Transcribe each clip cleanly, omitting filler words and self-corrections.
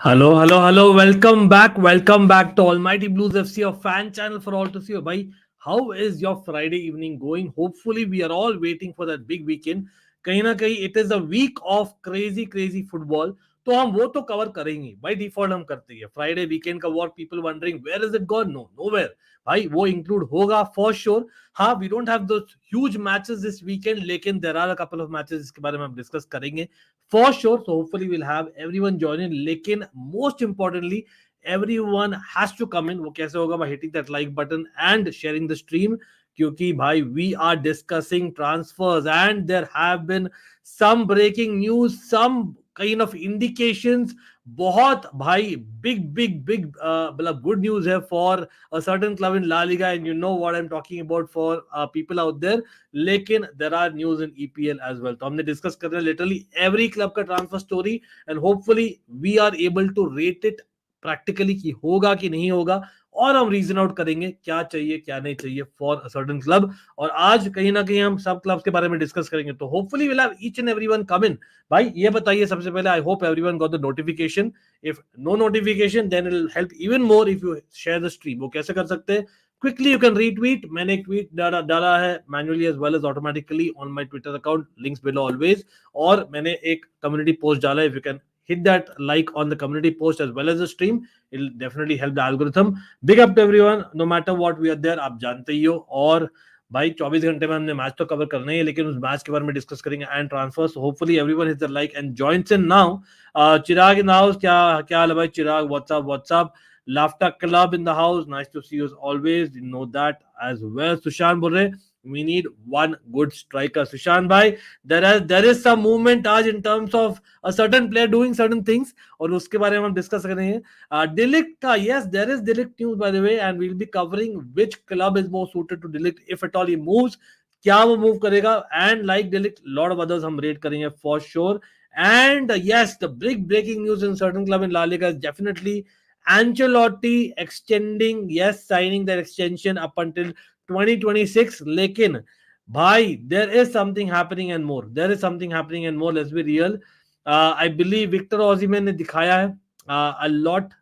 Hello. Welcome back to Almighty Blues FC, a fan channel for all to see. Bhai, how is your Friday evening going? Hopefully, we are all waiting for that big weekend. कहीं ना कहीं it is a week of crazy football. तो हम वो तो cover करेंगे by default हम करते हैं फ्राइडे वीकेंड का war people wondering where is it gone no nowhere भाई वो इंक्लूड होगा फॉर श्योर हाँ we don't have those huge matches this weekend लेकिन there are a couple of matches जिसके बारे में हम डिस्कस करेंगे for sure. So hopefully we'll have everyone join in. लेकिन most importantly, everyone has to come in. वो कैसे होगा by hitting that like button and sharing the stream. क्योंकि भाई we are discussing transfers and there have been some breaking news, some kind of indications. बहुत भाई big मतलब good news है for a certain club in La Liga and you know what I'm talking about for people out there. लेकिन there are news in EPL as well. तो हमने discuss कर रहे हैं literally every club का transfer story and hopefully we are able to rate it practically कि होगा कि नहीं होगा और हम रीजन आउट करेंगे क्या चाहिए क्या नहीं चाहिए फॉर अ सर्टेन क्लब और आज कहीं ना कहीं हम सब क्लब्स के बारे में डिस्कस करेंगे तो hopefully will have each and everyone come in भाई ये बताइए सबसे पहले I hope everyone got the notification if no notification then it will help even more if you share the stream वो कैसे कर सकते हैं क्विकली यू कैन रीट्वीट मैंने एक ट्वीट डाला है manually as well as automatically on my Twitter account links below always और मैंने एक कम्युनिटी पोस्ट डाला है if you can hit that like on the community post as well as the stream it'll definitely help the algorithm big up to everyone no matter what we are there आप जानते ही हो और भाई 24 घंटे में हमने मैच तो cover करना ही है लेकिन उस मैच के बारे में डिस्कस करेंगे and transfers hopefully everyone hits the like and joins in now Chirag in the house क्या हाल है भाई चिराग व्हाट्सअप लाफ्टा club in the house nice to see you always you know that as well Sushant बोल रहे we need one good striker Sushant bhai there is some movement आज in terms of a certain player doing certain things और उसके बारे में हम discuss करेंगे Delict का yes there is Delict news by the way and we'll be covering which club is more suited to Delict if at all he moves क्या वो move करेगा and like Delict lot of others हम rate करेंगे for sure and yes the big breaking news in certain club in La Liga is definitely Ancelotti extending yes signing that extension up until 2026 लेकिन भाई there is something happening and more let's be real I believe Victor Osimhen ने दिखाया है a lot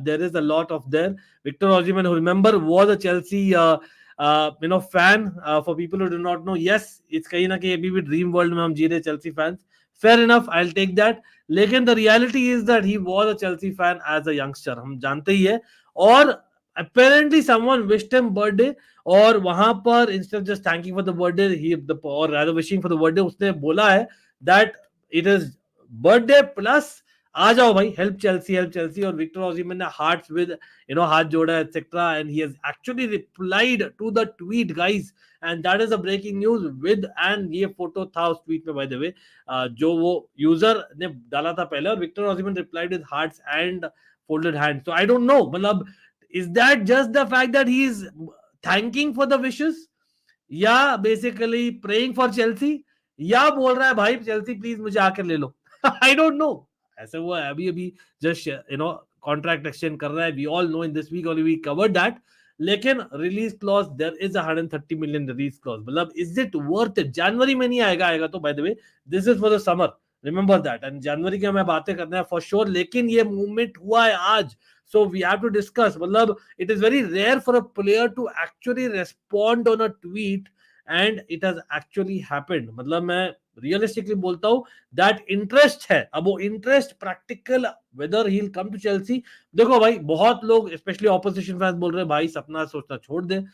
there is a lot of there Victor Osimhen who remember was a Chelsea fan for people who do not know yes it's कहीं ना कहीं अभी भी dream world में हम जी रहे Chelsea fans fair enough I'll take that लेकिन the reality is that he was a Chelsea fan as a youngster हम जानते ही है और apparently someone wished him birthday और वहां पर instead of just thanking for the birthday or rather wishing for the birthday उसने बोला है that it is birthday plus आ जाओ भाई help Chelsea और Victor Osimhen ने hearts with हाथ जोड़ा etc and he has actually replied to the tweet guys and that is a breaking news with and ये फोटो था उस tweet में by the way जो वो यूजर ने डाला था पहले और Victor Osimhen replied with hearts and folded hands so I don't know मतलब is that just the fact that he is thanking for the wishes या बेसिकली प्रेइंग फॉर चेल्सी या बोल रहा है भाई चेल्सी प्लीज मुझे आकर ले लो आई डोंट नो ऐसे हुआ है अभी जस्ट कॉन्ट्रैक्ट एक्सटेंड कर रहा है we all know in this week we covered that लेकिन release clause there is 130 million release clause मतलब इज इट वर्थ इट जनवरी में नहीं आएगा तो by the way this is for the summer remember that and जनवरी की हमें बातें करना है फॉर श्योर लेकिन ये मूवमेंट हुआ है आज so we have to discuss matlab it is very rare for a player to actually respond on a tweet and it has actually happened matlab main realistically bolta hu that interest hai ab wo interest practical whether he'll come to Chelsea dekho bhai bahut log especially opposition fans bol rahe bhai sapna sochna chhod de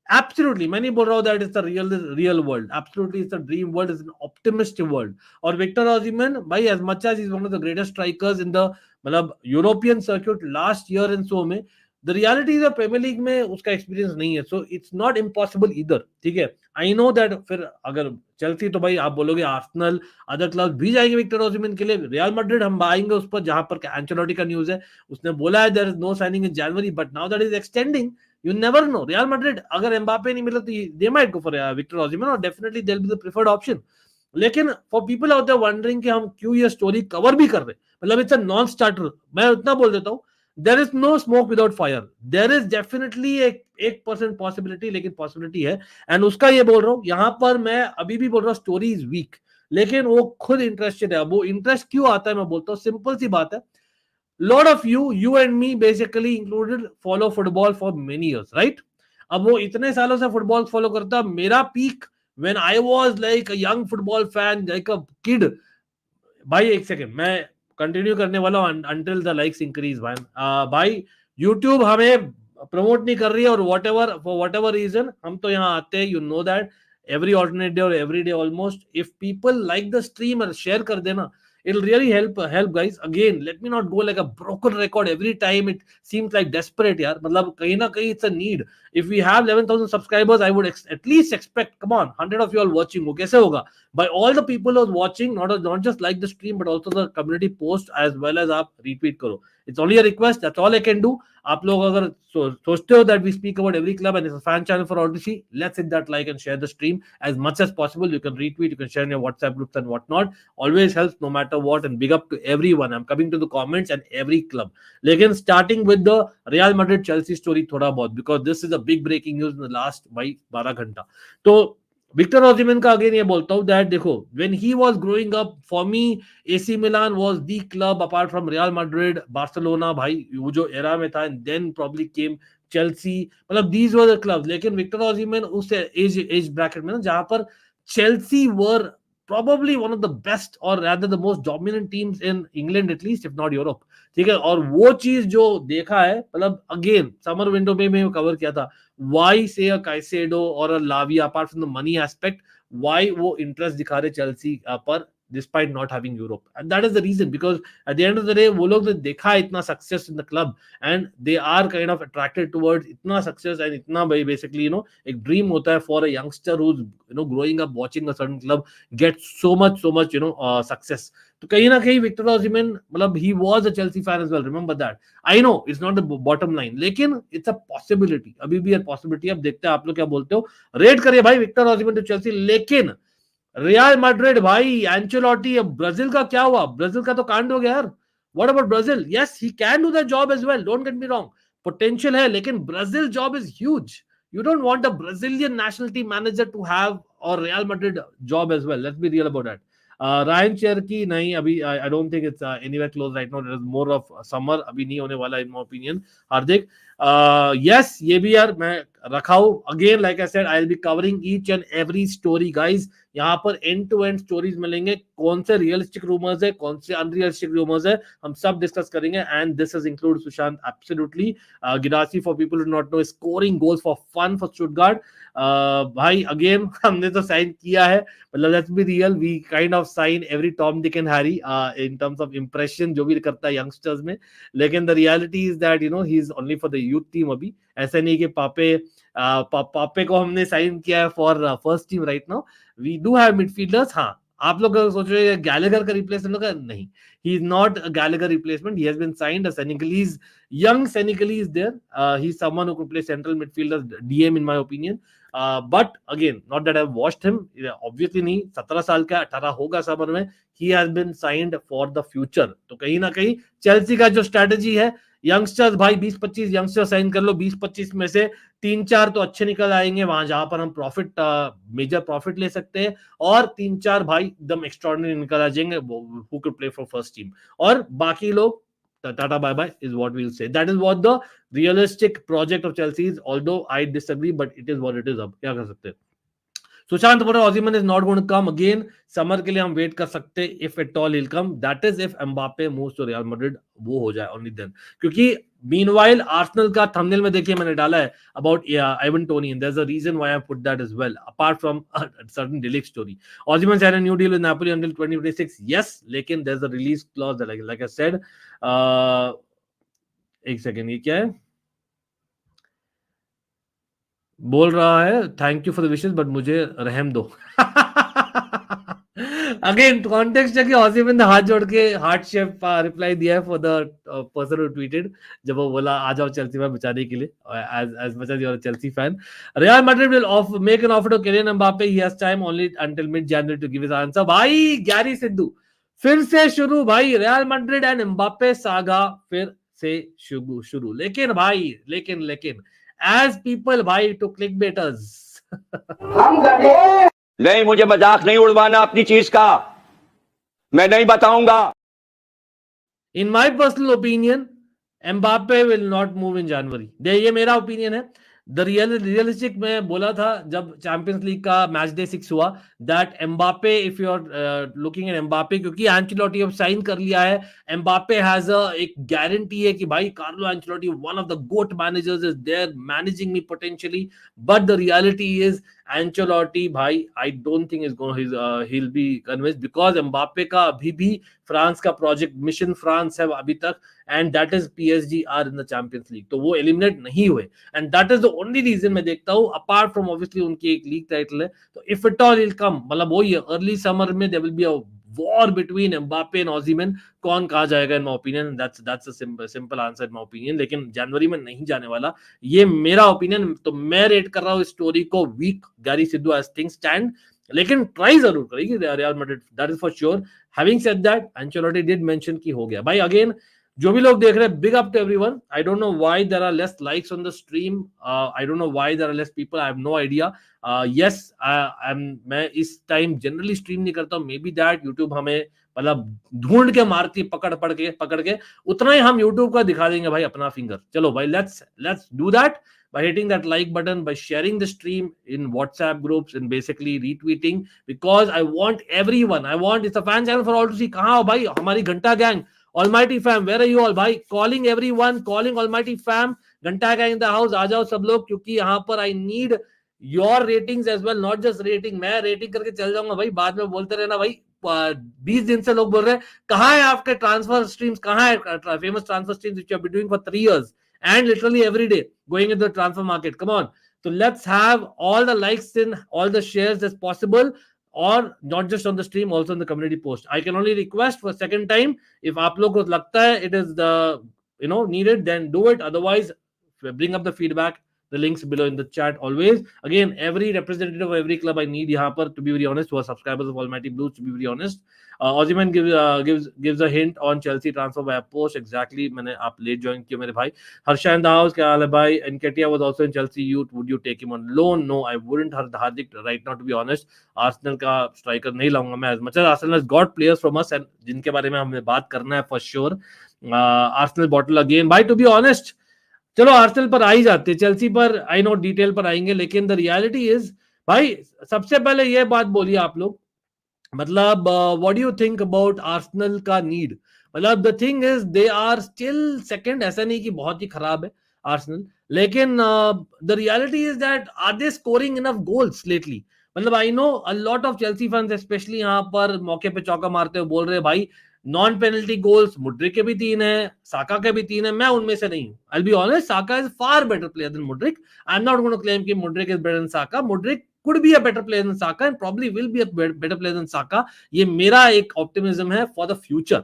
absolutely मैं नहीं बोल रहा हूँ that it's the real world absolutely it's a dream world it's an optimistic world और Victor Osimhen भाई as much as he's one of the greatest strikers in the मतलब European circuit last year and so में the reality is Premier League में उसका experience नहीं है so it's not impossible इधर ठीक है आई नो दैट फिर अगर चेल्सी तो भाई आप बोलोगे आर्सेनल अदर क्लब्स भी जाएंगे विक्टर ओसिमेन के लिए रियल मैड्रिड हम आएंगे उस पर जहां पर एंचेलोटी का न्यूज है उसने बोला है there is no signing in January but now that is extending you never know Real Madrid अगर एम्बापे नहीं मिला तो they might go for Victor Osimhen और definitely they will be the preferred option लेकिन for people out there wondering कि हम क्यों ये स्टोरी कवर भी कर रहे मतलब इट्स अ नॉन स्टार्टर मैं उतना बोल देता हूं there is no smoke without fire there is definitely एक परसेंट पॉसिबिलिटी लेकिन पॉसिबिलिटी है एंड उसका ये बोल रहा हूं यहां पर मैं अभी भी बोल रहा हूं स्टोरी इज वीक लेकिन वो खुद इंटरेस्टेड है वो इंटरेस्ट क्यों आता है मैं बोलता हूं सिंपल सी बात है lot of you and me basically included follow football for many years, right? अब वो इतने सालों से फुटबॉल फॉलो करता, मेरा peak when I was like a young football fan, like a kid, भाई एक सेकंड मैं कंटिन्यू करने वाला हूँ until the likes increase भाई। भाई YouTube हमें प्रमोट नहीं कर रही है, और वॉट एवर रीजन हम तो यहाँ आते हैं, you know that every alternate day or every day almost, if people like the stream और share कर देना, it'll really help guys. Again, let me not go like a broken record every time it seems like desperate यार, मतलब कहीं ना कहीं it's a need. If we have 11,000 subscribers, I would at least expect, come on, 100 of you all watching, वो कैसे होगा? By all the people who are watching, not just like the stream but also the community post as well as आप retweet करो. It's only a request, that's all I can do. आप लोग अगर सोचते हो that we speak about every club and it's a fan channel for all to see, let's hit that like and share the stream as much as possible. You can retweet, you can share in your WhatsApp groups and whatnot. Always helps no matter what, and big up to everyone. I'm coming to the comments and every club. Lekin starting with the Real Madrid Chelsea story thoda bahut, because this is a big breaking news in the last by 12 घंटा. तो Victor Osimhen का again ये बोलता हूँ that देखो, when he was growing up, for me AC Milan was the club apart from Real Madrid, Barcelona, भाई वो जो era में था, and then probably came Chelsea, मतलब these were the clubs. लेकिन Victor Osimhen उस age bracket में ना, जहाँ पर Chelsea were probably one of the best or rather the most dominant teams in England at least, if not Europe, ठीक है? और वो चीज जो देखा है, मतलब अगेन समर विंडो में मैं कवर किया था, why say a Caicedo or a Lavia, apart from the money aspect, why वो interest दिखा रहे Chelsea पर despite not having Europe, and that is the reason, because at the end of the day वो लोग ने देखा इतना success in the club and they are kind of attracted towards इतना success and इतना basically एक dream होता है for a youngster who's growing up watching a certain club get so much success. तो कहीं ना कहीं Victor Osimhen, मतलब he was a Chelsea fan as well, remember that. I know it's not the bottom line, लेकिन it's a possibility, अभी भी एक possibility. अब देखते हैं आप लोग क्या बोलते हो, रेट करिए भाई Victor Osimhen to Chelsea. लेकिन रियल मैड्रिड भाई, एंचेलोटी, ब्राजील का क्या हुआ? ब्राजील का तो कांड हो गया यार. What about Brazil? Yes, he can do the job as well, don't get me wrong, potential है, लेकिन Brazil job is huge. You don't want a Brazilian national team manager to have or Real Madrid job as well. Let's be real about that. Ryan Cherky नहीं, अभी I don't think it's anywhere close right now. It is more of summer, अभी नहीं होने वाला in my opinion. Hardik, yes, ये भी यार मैं रखा हूँ. Again, like I said, I'll be covering each and every story, guys. यहाँ पर एंड टू एंड स्टोरीज मिलेंगे, कौन से रियलिस्टिक रूमर्स है, कौन से अनरियलिस्टिक रूमर्स है, हम सब डिस्कस करेंगे. And this is include Sushant absolutely. Guirassy, for people who not know, scoring goals for fun for Stuttgart. भाई अगेन हमने तो साइन किया है, मतलब let's be real, we kind of sign every Tom Dick and Harry in terms of impression जो भी करता है यंगस्टर्स में. लेकिन the reality is that he is only for the youth team. अभी ऐसा नहीं कि पापे को हमने साइन किया है for first team right now. We do have midfielders. हाँ, आप लोग सोच रहे हैं गैलेगर का रिप्लेसमेंट होगा, नहीं, he is not a Gallagher replacement. He has been signed. A Senegalese, young Senegalese there. He's someone who could play central midfielder, DM in my opinion. But again, not that I've watched him. Obviously नहीं, 17 साल का, 18 होगा summer में. He has been signed for the future. तो कहीं ना कहीं Chelsea का जो स्ट्रेटेजी है, यंगस्टर्स भाई 20-25 यंगस्टर साइन कर लो, 20-25 में से 3-4 तो अच्छे निकल आएंगे वहां जहां पर हम प्रॉफिट, मेजर प्रॉफिट ले सकते हैं, और 3-4 भाई एकदम एक्स्ट्राऑर्डिनरी निकल आ जाएंगे who can play for first team, और बाकी लोग टाटा bye bye is what we will say. That is what the realistic project of Chelsea is, although I disagree, but it is what it is. अब क्या कर सकते हैं. सुशांत बोल रहा है Osimhen is not going to come again. Summer के लिए हम वेट कर सकते हैं, if at all he'll come. That is if Mbappe moves to Real Madrid, वो हो जाए only then. क्योंकि meanwhile Arsenal का thumbnail में देखिए मैंने डाला है about Ivan Toney, and there's a reason why I put that as well, apart from a certain Delic story. Osimhen signed a new deal with Napoli until 2026. Yes, लेकिन there's a release clause that like I said. एक second, ये क्या है बोल रहा है, thank you for the wishes but मुझे रहम दो. अगेन कॉन्टेक्स्ट है कि Osimhen ने हाथ जोड़ के हार्ट शेप रिप्लाई दिया है for the person who tweeted, जब वो बोला आ जाओ चेल्सी में बचाने के लिए, as much as you are a Chelsea fan. Real Madrid will make an offer to Kylian Mbappe. He has time only until mid-January to give his answer. भाई Gary Sidhu फिर से शुरू भाई, real Madrid and Mbappe saga फिर से शुरू. लेकिन भाई लेकिन as people भाई to clickbaiters. हम गधे नहीं, मुझे मजाक नहीं उड़वाना अपनी चीज का, मैं नहीं बताऊंगा. In my personal opinion Mbappe will not move in January. ये मेरा ओपिनियन है। द रियलिस्टिक में बोला था जब चैंपियंस लीग का मैच डे 6 हुआ, that Mbappe, if you are looking at Mbappe, क्योंकि एंचेलोटी अब साइन कर लिया है, एम्बापे हैज अ एक गारंटी है कि भाई Carlo Ancelotti one of the GOAT managers is there managing me potentially, but the reality is Ancelotti भाई I don't think is he'll be convinced, because Mbappe का अभी भी फ्रांस का project mission France है अभी तक, and that is PSG are in the Champions League, तो वो एलिमिनेट नहीं हुए, and that is the only reason मैं देखता हूं, अपार्ट फ्रॉम ऑब्वियसली उनकी एक लीग टाइटल है, तो if it all will come, मतलब वही है अर्ली समर में there will be a war between Mbappe and Osimhen, कौन कहा जाएगा in my opinion, that's a simple answer in my opinion, लेकिन जनवरी में नहीं जाने वाला, ये मेरा ओपिनियन। तो मैं रेट कर रहा हूं स्टोरी को week, Gary Sidhu as things stand, लेकिन ट्राई जरूर करेगी Real Madrid, that is for sure. Having said that, Ancelotti did mention कि हो गया भाई। अगेन जो भी लोग देख रहे हैं, big up to everyone. I don't know why there are less likes on the stream, I don't know why there are less people, I have no idea. Yes, मैं इस टाइम जनरली स्ट्रीम नहीं करता हूं, may be that YouTube हमें मतलब ढूंढ के मारती है, पकड़ के उतना ही हम यूट्यूब का दिखा देंगे भाई अपना फिंगर। चलो भाई, let's do that by hitting that like button, by sharing the stream in WhatsApp groups, and basically retweeting, because I want everyone, it's a fan channel for all to see। कहाँ हो भाई हमारी घंटा gang, Almighty fam, where are you all भाई? Calling everyone, calling Almighty fam, घंटा gang in the house, आ जाओ सब लोग, क्योंकि यहाँ पर I need your ratings as well, not just rating। मैं रेटिंग करके चल जाऊंगा भाई, बाद में बोलते रहना भाई 20 दिन से लोग बोल रहे हैं कहाँ है आपके ट्रांसफर स्ट्रीम्स, कहाँ है famous transfer streams which you have been doing for 3 years and literally every day going into the transfer market, come on। So let's have all the likes and all the shares as possible, or not just on the stream, also on the community post। I can only request for second time, if आप लोग को लगता है it is the needed, then do it, otherwise bring up the feedback, the links below in the chat always। Again, every representative of every club I need यहाँ पर, to be very honest, who are subscribers of Almighty Blues, to be very honest। Osimhen gives a hint on Chelsea transfer by a post, exactly। मैंने आप late join किया मेरे भाई। हर्षा इन the house, क्या हाल है भाई? Nketiah was also in Chelsea youth, would you take him on loan? No, I wouldn't, Hardik, right now, to be honest। Arsenal का स्ट्राइकर नहीं लाऊंगा मैं, as much as Arsenal has got players from us and जिनके बारे में हमें बात करना है for sure। Arsenal bottle again भाई, to be honest, चलो आर्सेनल पर आ ही जाते, चेल्सी पर आई नो डिटेल पर आएंगे, लेकिन द रियलिटी इज भाई, सबसे पहले ये बात बोलिए आप लोग, मतलब what do you think about Arsenal का नीड? मतलब the thing is they are still second, ऐसा नहीं कि बहुत ही खराब है आर्सेनल, लेकिन the reality is that are they scoring enough goals lately? मतलब I know a lot of Chelsea fans specially यहाँ पर मौके पे चौका मारते हुए बोल रहे हैं भाई नॉन पेनल्टी गोल्स मुड्रिक के भी 3 है, साका के भी 3 है, मैं उनमें से नहीं हूं। I be honest, Saka is far better player than Mudryk. I am not going to claim कि Mudryk is better than Saka, Mudryk could be a better player than Saka and probably will be a better player than Saka। ये मेरा एक optimism है for the future,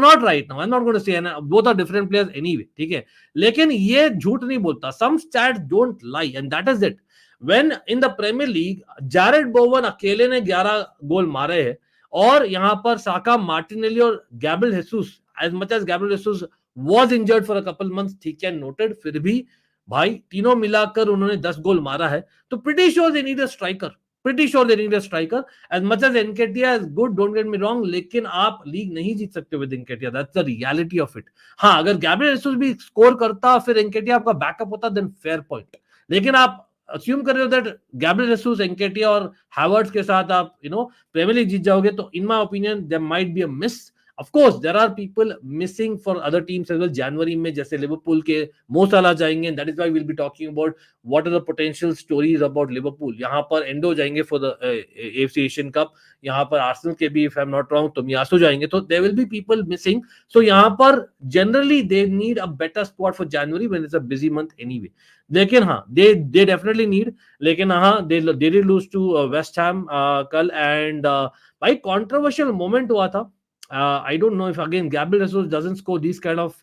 not right now। I'm not going to say both are different players anyway, ठीक है, लेकिन ये झूठ नहीं बोलता, some stats don't lie and that is it। when in the Premier League Jared बोवन अकेले ने 11 गोल मारे हैं, और यहां पर साका, मार्टिनेली और Gabriel Jesus, as much as Gabriel Jesus was injured for a couple months, ठीक है, नोटेड, फिर भी भाई तीनों मिलाकर उन्होंने 10 गोल मारा है, तो pretty sure they need a striker, pretty sure they need a striker। as much as Nketiah is good, don't get me wrong, लेकिन आप लीग नहीं जीत सकते with Nketiah, that's the reality of it। हाँ, अगर Gabriel Jesus भी score करता, फिर Nketiah आपका बैकअप होता, then fair point, लेकिन आप अस्यूम कर रहे हो दैट गैब्रियल जेसुस, एनकेटिया और हैवर्ट्स के साथ आप प्रीमियर लीग जीत जाओगे, तो in my opinion there might be a miss. Of course there are people missing for other teams as well, जनवरी में जैसे लिवरपूल के मो सलाह जाएंगे, that is why we will be talking about what are the potential stories about Liverpool. यहाँ पर Endo जाएंगे for the AFC Asian Cup, यहाँ पर आर्सेनल के भी, if I am not wrong, Tomiyasu जाएंगे, तो there will B people missing. So यहाँ पर generally they need a better squad for January when it's a busy month anyway. लेकिन हाँ, दे डेफिनेटली नीड, लेकिन हाँ they did lose to West Ham कल, and भाई कंट्रोवर्शियल मोमेंट हुआ था। I don't know if again Gabriel Jesus doesn't score these kind of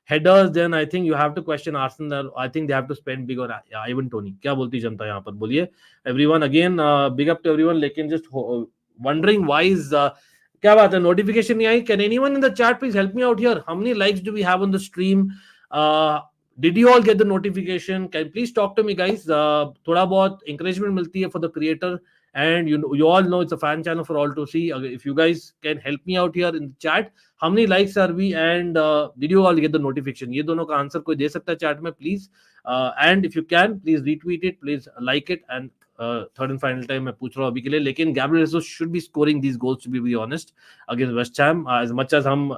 headers, then I think you have to question Arsenal। I think they have to spend big on Ivan Toney। क्या बोलती जनता यहाँ पर, बोलिए everyone। again big up to everyone, लेकिन just wondering why is क्या बात है, notification नहीं आई? Can anyone in the chat please help me out here? How many likes do we have on the stream? Did you all get the notification? Can please talk to me guys? थोड़ा बहुत encouragement मिलती है for the creator and you all know it's a fan channel for all to see. If you guys can help me out here in the chat, how many likes are we, and did you all get the notification? ये दोनों का answer कोई दे सकता है chat में, please. And if you can, please retweet it, please like it. And third and final time मैं पूछ रहा हूँ अभी के लिए, लेकिन Gabriel Jesus should be scoring these goals, to be very honest, against West Ham. As much as हम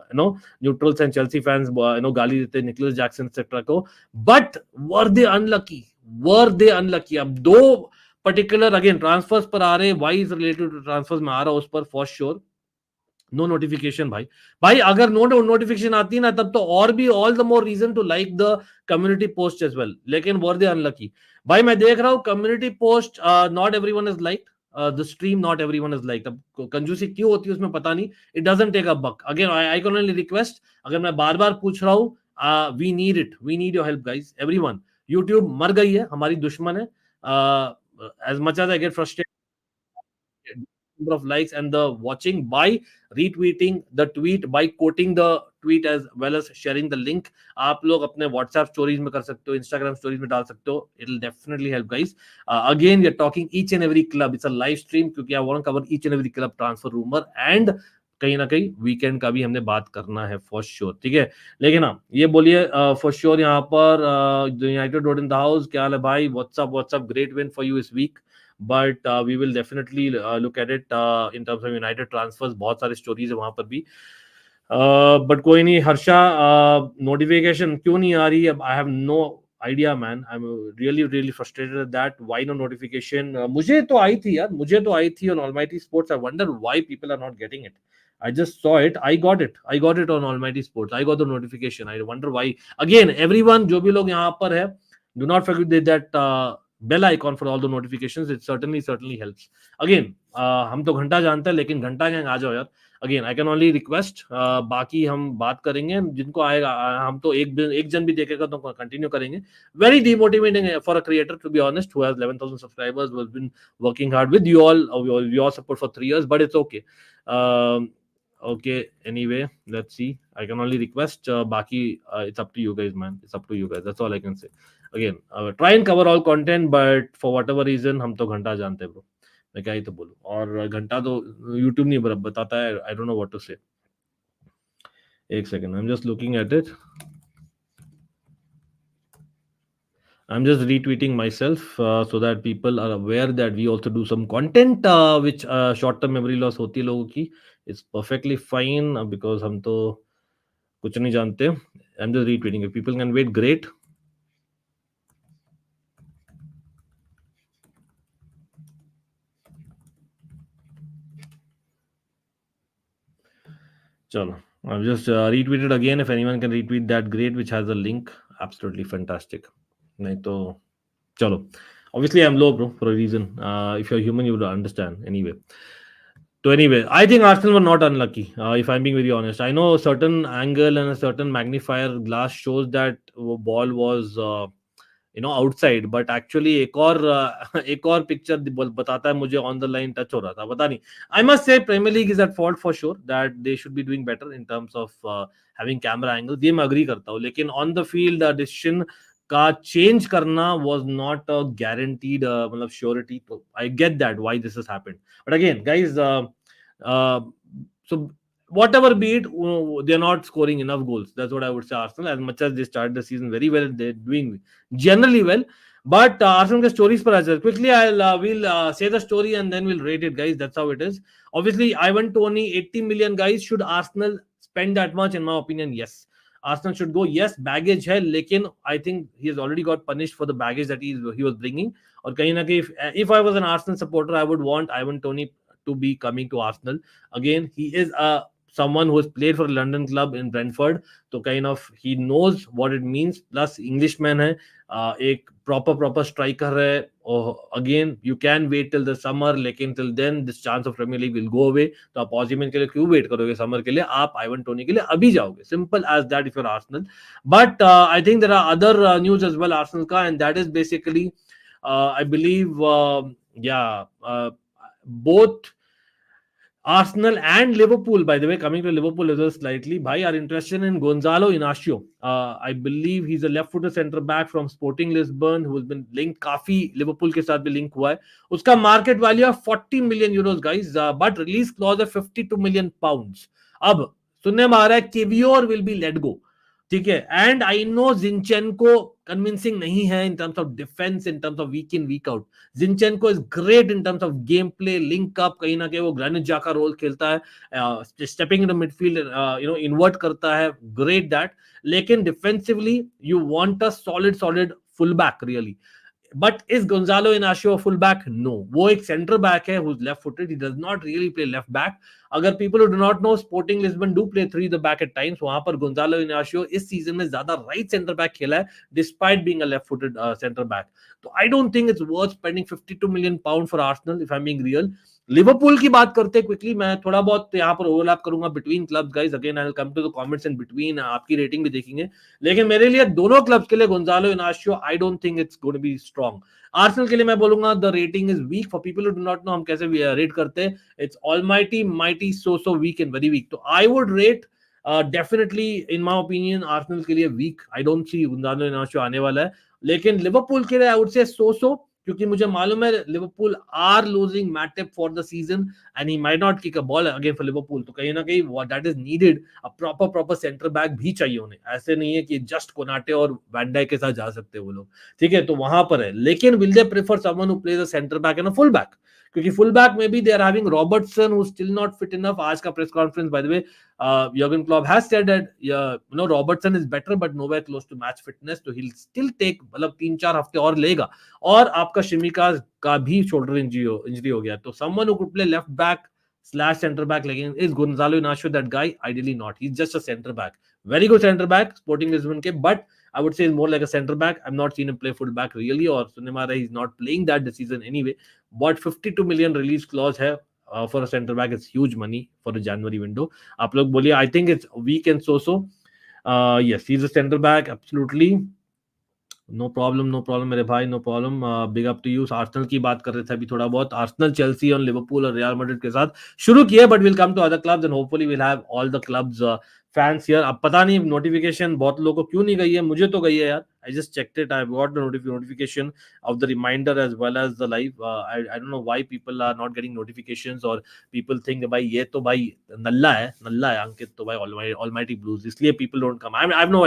neutrals and Chelsea fans गाली देते Nicholas Jackson etc को, but were they unlucky? अब दो पर्टिकुलर अगेन ट्रांसफर्स पर आ रहे, why is related to transfers में आ रहा उस पर for sure. नो नोटिफिकेशन भाई अगर नो नोटिफिकेशन आती ना तब तो और भी all the more reason to like the community post as well, लेकिन वर दे अनलकी. भाई मैं देख रहा हूँ community post not everyone is like the stream, not everyone is like. अब कंजूसी क्यों होती है उसमें पता नहीं. It doesn't take a buck. Again I can only request, अगर मैं बार बार पूछ रहा हूँ, we need your help guys, everyone. YouTube मर गई है, हमारी दुश्मन है. As much as I get frustrated number of likes and the watching, by retweeting the tweet, by quoting the tweet as well as sharing the link. आप लोग अपने WhatsApp stories में कर सकते हो, Instagram stories में डाल सकते हो. It'll definitely help guys. Again we are talking each and every club. It's a live stream क्योंकि I want to cover each and every club transfer rumor, and कहीं ना कहीं वीकेंड का भी हमने बात करना है फॉर श्योर. ठीक है, लेकिन हाँ ये बोलिए फॉर श्योर यहाँ पर United road in the house. क्या हाल है भाई? What's up great win for you this week, but we will definitely look at it in terms of United transfers. बहुत सारे स्टोरीज है वहां पर भी, but कोई नहीं. हर्षा, नोटिफिकेशन क्यों नहीं आ रही? अब I have no idea man. I am really frustrated at that. Why no notification? मुझे तो आई थी यार, मुझे तो आई थी on Almighty Sports. I wonder why people are not getting it. I just saw it. I got it on Almighty Sports. I got the notification. I wonder why. Again, everyone, जो भी लोग यहाँ पर है, do not forget that bell icon for all the notifications. It certainly helps. Again, हम तो घंटा जानते हैं, लेकिन घंटा गैंग आ जाओ यार. Again, I can only request. बाकी हम बात करेंगे, जिनको आएगा हम तो एक जन भी देखेगा तो कंटिन्यू करेंगे. Very demotivating for a creator, to be honest, who has 11,000 subscribers, who has been working hard with you all, your support for 3 years, but it's okay. Okay, anyway, let's see. I can only request. Baki, it's up to you guys, man. It's up to you guys. That's all I can say. Again, try and cover all content, but for whatever reason, हम तो घंटा जानते हैं, bro. मैं क्या ही तो बोलूं. और घंटा तो YouTube नहीं बताता है. I don't know what to say. एक second. I'm just looking at it. I'm just retweeting myself so that people are aware that we also do some content which short-term memory loss होती है लोगों की. It's perfectly fine because हम तो कुछ नहीं जानते. I'm just retweeting. If people can wait, great. चलो, I've just retweeted again. If anyone can retweet that, great, which has a link. Absolutely fantastic. नहीं तो चलो. Obviously, I'm low, bro, for a reason. If you're human, you would understand. Anyway, I think Arsenal were not unlucky. If I'm being very honest, I know a certain angle and a certain magnifier glass shows that ball was outside, but actually एक और picture बताता है मुझे on the line touch हो रहा था. पता नहीं. I must say Premier League is at fault for sure, that they should be doing better in terms of having camera angles. ये मैं agree करता हूँ, लेकिन on the field decision का change करना was not a guaranteed मतलब surety. तो I get that why this has happened, but again guys, so whatever be it, they're not scoring enough goals. That's what I would say. Arsenal, as much as they started the season very well, they're doing generally well. But Arsenal के stories पर आते हैं. Quickly, we'll say the story and then we'll rate it, guys. That's how it is. Obviously, Ivan Toney, 80 million, guys. Should Arsenal spend that much? In my opinion, yes. Arsenal should go. Yes, baggage है, लेकिन I think he has already got punished for the baggage that he was bringing. और कहीं ना कहीं, if I was an Arsenal supporter, I would want Ivan Toney to be coming to Arsenal. Again, he is someone who has played for a London club in Brentford, so kind of he knows what it means. Plus Englishman है, एक proper striker है. Again, you can wait till the summer, लेकिन till then this chance of Premier League will go away. तो आप Osimhen के लिए क्यों wait करोगे summer के लिए? आप Ivan Toney के लिए अभी जाओगे. Simple as that if you're Arsenal. But I think there are other news as well Arsenal का, and that is basically I believe both Arsenal and Liverpool, by the way, coming to Liverpool as well slightly, bhai, are interested in Gonzalo Inacio. I believe he's a left-footed centre back from Sporting Lisbon who has been linked. काफी Liverpool के साथ भी link हुआ है. उसका market value है 40 million euros, guys, but release clause है 52 million pounds. अब सुनने में आ रहा है Kivior will be let go. ठीक है, and I know Zinchenko convincing नहीं है in terms of defence, in terms of week in week out. Zinchenko is great in terms of game play, link up, कहीं ना कहीं वो Granit Xhaka role खेलता है, stepping in the midfield, invert करता है, ग्रेट दैट. लेकिन defensively you want a solid full back really. But is Gonzalo Inacio a full back? No. वो एक center back है who's left footed. He does not really play left back. अगर people who do not know, Sporting Lisbon do play 3 the back at times. वहां पर Gonzalo Inacio इस season में ज्यादा right center back खेला है despite being a left footed center back. तो I don't think it's worth spending 52 million pound for Arsenal if I'm being real. Liverpool की बात करते हैं क्विकली, मैं थोड़ा बहुत यहाँ पर ओवरलैप करूंगा between clubs, guys. Again I will come to the comments in between, आपकी रेटिंग भी देखेंगे. लेकिन मेरे लिए दोनों क्लब्स के लिए Gonzalo Inacio, I don't think it's going to be strong. Arsenal के लिए मैं बोलूंगा the rating is weak. For people who do not know हम कैसे रेट करते हैं, it's almighty mighty so weak and very weak. तो I would rate definitely in my opinion Arsenal के लिए weak. I don't see Gonzalo Inacio आने वाला है. लेकिन लिवरपूल के लिए आई वुड से सो, क्योंकि मुझे मालूम है Liverpool are losing Matip for the season and he might not kick a ball again for Liverpool. तो कहीं ना कहीं that is needed, a proper centre back भी चाहिए उन्हें. ऐसे नहीं है कि जस्ट कोनाटे और वैन डाइक के साथ जा सकते वो लोग, ठीक है. तो वहां पर है. लेकिन will they prefer someone who plays a centre back and a full back? क्योंकि फुल बैक में भी they are having Robertson who still not fit enough. आज का press conference by the way, Jurgen Klopp has said that Robertson is better but nowhere close to match fitness, so he'll still take, मतलब 3-4 हफ्ते और लेगा. और आपका शिमिका का भी शोल्डर इंजरी हो गया. तो someone who could play left back / center back, लेकिन is Gonzalo Inacio that guy? Ideally not. He's just a center back, very good center back Sporting Lisbon के, but I would say he's more like a center back. I've not seen him play full back really, और सुनने में आ रहा है he's not playing that this season anyway. But 52 million release clause है for a center back. It's huge money for a January window. आप लोग बोलिए, I think it's weak and so. Yes, he's a center back, absolutely. No problem मेरे भाई, no problem. Big up to you. Arsenal की बात कर रहे थे अभी थोड़ा बहुत. आर्सेनल, चेल्सी और लिवरपूल और रियल मैड्रिड के साथ शुरू किए, but will come to other clubs and hopefully will have all the clubs fans here. अब पता नहीं नोटिफिकेशन बहुत लोगों को क्यों नहीं गई है, मुझे तो गई है यार. I just checked it. I got the notification of the reminder as well as the live. I don't know why people are not getting notifications, or people think भाई ये तो भाई नल्ला है अंकित तो भाई almighty blues, इसलिए people don't come. I have no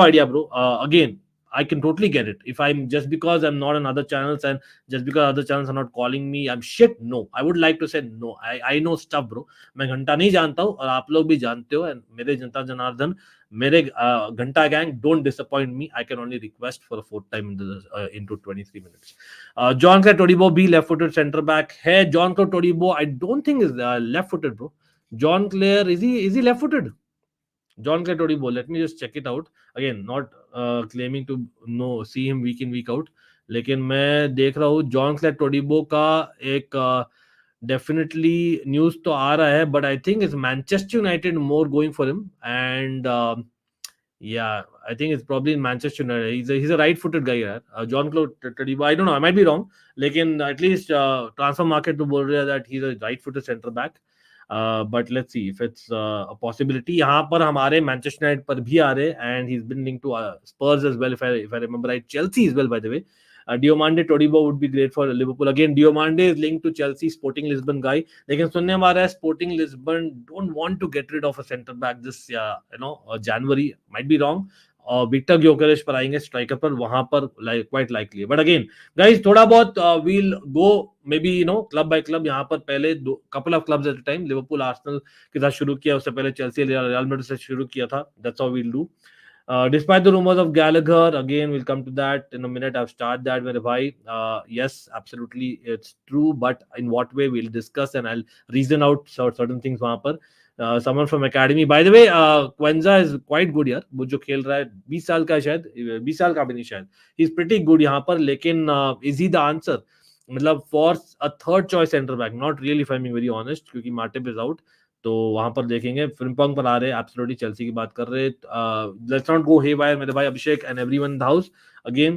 idea bro. Again, I can totally get it. If I'm just because I'm not on other channels and just because other channels are not calling me, I'm shit. No, I would like to say no. I know stuff, bro. मैं घंटा नहीं जानता हूँ और आप लोग भी जानते हो. And मेरे जनता जनार्दन, मेरे घंटा gang, don't disappoint me. I can only request for a fourth time into 23 minutes. Jean-Clair Todibo भी left-footed center back है. Jean-Clair Todibo, I don't think is left-footed, bro. Jean-Clair, is he left-footed? Jean-Clair Todibo, let me just check it out. Again, not claiming to see him week in week out, लेकिन मैं देख रहा हूँ Jean-Clair Todibo का एक definitely news तो आ रहा है, but I think it's Manchester United more going for him, and yeah, I think it's probably in Manchester United. He's a right-footed guy यार. Jean-Clair Todibo, I don't know, I might be wrong, लेकिन at least transfer market तो बोल रहा है that he's a right-footed center back. But let's see if it's a possibility. यहाँ पर हमारे Manchester United पर भी आ रहे, and he's been linked to Spurs as well, if I remember right. Chelsea as well, by the way. Diomande Todibo would be great for Liverpool. Again, Diomande is linked to Chelsea, Sporting Lisbon guy. लेकिन सुनने में आ रहा है Sporting Lisbon don't want to get rid of a center back this January. Might be wrong. और Viktor Gyokeres पर आएंगे striker पर, वहां पर quite likely. But again guys, थोड़ा बहुत we'll go maybe club by club. यहाँ पर पहले couple of clubs at a time. Liverpool Arsenal के साथ शुरू किया, उससे पहले चेल्सी रियल मैड्रिड से शुरू किया था. That's how we'll do. Despite the rumors of Gallagher, again we'll come to that in a minute. I've started that, मेरे भाई. Yes, absolutely, it's true, but in what way we'll discuss, and I'll reason out certain things वहां पर. Someone from academy, by the way, Quenza is quite good यार. वो जो खेल रहा है 20 साल का है शायद, 20 साल का भी नहीं शायद. He's pretty good यहाँ पर. लेकिन is he the answer? मतलब for a third choice center back, not really, if I'm being very honest, क्योंकि Matip is out. तो वहां पर देखेंगे. फ्रिम्पोंग पर आ रहे, एब्सोल्युटली चेल्सी की बात कर रहे. लेट्स नॉट गो हेवायर मेरे भाई. Abhishek and everyone in the house. Again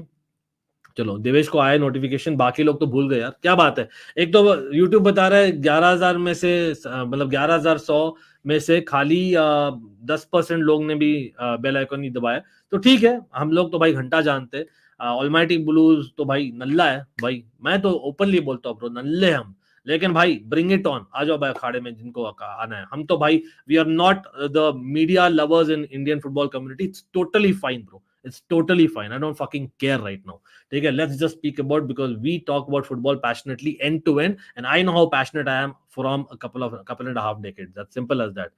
चलो देवेश को आया नोटिफिकेशन, बाकी लोग तो भूल गए यार, क्या बात है। एक तो यूट्यूब बता रहा है 11,000 में से मतलब 11,100 में से खाली 10% लोग ने भी बेल आइकन नहीं दबाया। तो ठीक है, हम लोग तो भाई घंटा जानते हैं। ऑलमाइटी ब्लूज तो भाई नल्ला है भाई, मैं तो ओपनली बोलता हूँ ब्रो, नल्ले हम। लेकिन भाई ब्रिंग इट ऑन, आ जाओ भाई अखाड़े में जिनको आना है। हम तो भाई we are not the media lovers in Indian football community, it's totally fine bro, it's totally fine, I don't fucking care right now. ठीक है, let's just speak about, because we talk about football passionately end to end, and I know how passionate I am from a couple and a half decades. That's simple as that.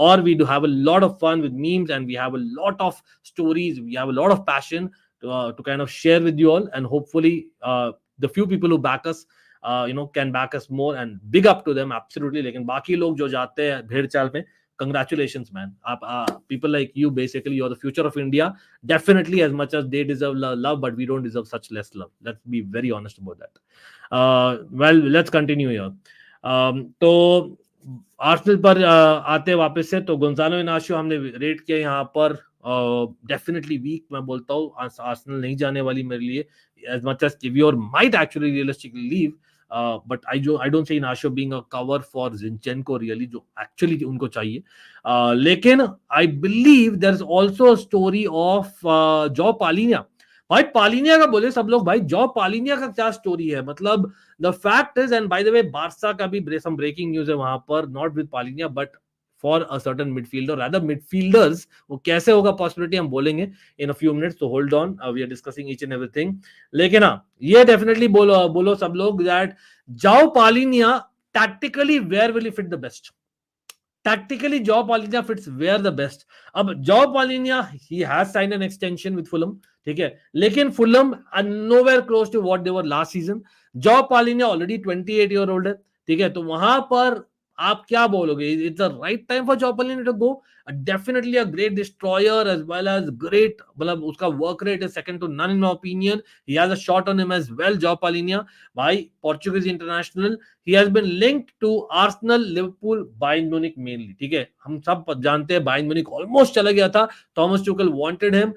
Or we do have a lot of fun with memes, and we have a lot of stories. We have a lot of passion to kind of share with you all, and hopefully the few people who back us, can back us more, and big up to them absolutely. लेकिन बाकी लोग जो जाते हैं भेड़ चाल में, congratulations man, people like you, basically you're the future of India, definitely. As much as they deserve love, but we don't deserve such less love, let's be very honest about that. Well, let's continue here. तो Arsenal पर आते वापस से, तो Gonzalo इनाशियो हमने rate किया यहाँ पर, डेफिनेटली वीक मैं बोलता हूँ, आर्सेनल नहीं जाने वाली मेरे लिए, as much as Kivior might actually realistically leave, but I don't see Inacio being a cover for Zinchenko really, जो actually उनको चाहिए। लेकिन I believe there is also a story of Joao Palhinha. भाई पालिनिया का बोले सब लोग, भाई जॉ पालिनिया का क्या स्टोरी है, मतलब the fact is, and by the way Barca का भी सम ब्रेकिंग न्यूज है वहां पर, not with Palhinha but for a certain midfielder, rather midfielders, वो कैसे होगा पॉसिबिलिटी हम बोलेंगे इन अ फ्यू मिनट्स, तो hold on, we are discussing each and everything. लेकिन हाँ, ये डेफिनेटली बोलो सब लोग that Joao Palhinha tactically where will he fit the best, tactically Joao Palhinha fits where the best। अब Joao Palhinha he has signed an extension with Fulham, ठीक है, लेकिन Fulham are nowhere close to what they were last season। Joao Palhinha already 28-year-old है, ठीक है, तो वहां पर आप क्या बोलोगे, it's the right time for Joao Palhinha to go? Definitely a great destroyer as well as great, मतलब उसका work rate is second to none in my opinion, he has a shot on him as well। Joao Palhinha भाई Portuguese international, he has been linked to Arsenal, Liverpool, Bayern Munich mainly, ठीक है, हम सब जानते हैं Bayern Munich almost चला गया था, Thomas Tuchel wanted him,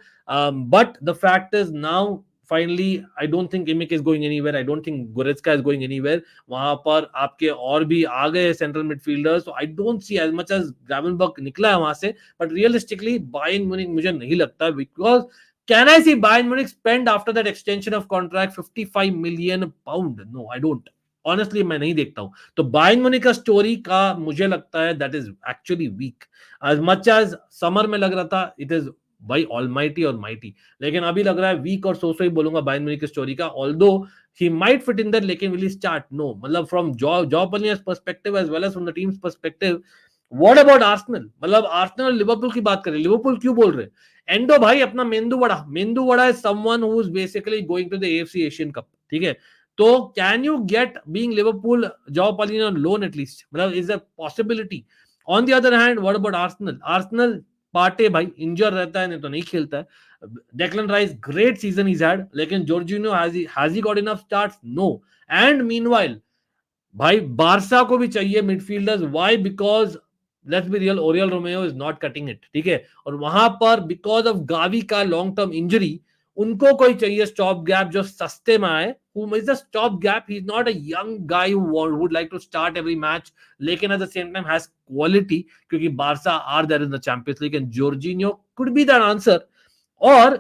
but the fact is now finally I don't think Imic is going anywhere, I don't think Goretzka is going anywhere, वहां पर आपके और भी आ गए central midfielders, so I don't see as much as Gravenberch निकला है वहां से, but realistically Bayern Munich मुझे नहीं लगता, because can I see Bayern Munich spend after that extension of contract 55 million pound? No, I don't, honestly मैं नहीं देखता हूं। तो बायर्न म्यूनिख का स्टोरी का मुझे लगता है that is actually weak, as much as summer में लग रहा था इट इज भाई ऑलमाइटी और माइटी, लेकिन अभी लग रहा है वीक और सो ही बोलूंगा बायर्न म्यूनिख की स्टोरी का, although he might fit in that, लेकिन विल ही स्टार्ट? नो, मतलब from Joao Palhinha's perspective as well as from the team's perspective. What about Arsenal, मतलब आर्सेनल लिवरपूल की बात करें, लिवरपूल क्यों बोल रहे, एंडो भाई अपना medu vada is someone who is basically going to the AFC Asian Cup, ठीक है, तो can you get being Liverpool Joao Palhinha on loan at least, मतलब is a possibility. On the other hand what about Arsenal Partey भाई injured रहता है, नहीं तो नहीं खेलता है। Declan Rice great season he's had, लेकिन Jorginho has he got enough starts? No। And meanwhile भाई बारसा को भी चाहिए midfielders, why? Because let's be real, Oriol Romeu is not cutting it, ठीक है, और वहां पर बिकॉज ऑफ गावी का लॉन्ग टर्म इंजरी उनको कोई चाहिए स्टॉप गैप जो सस्ते में आए, who is a stop gap, he's not a young guy who would like to start every match, लेकिन at the same time has quality, क्योंकि Barça are there in the Champions League and Jorginho could be that answer। और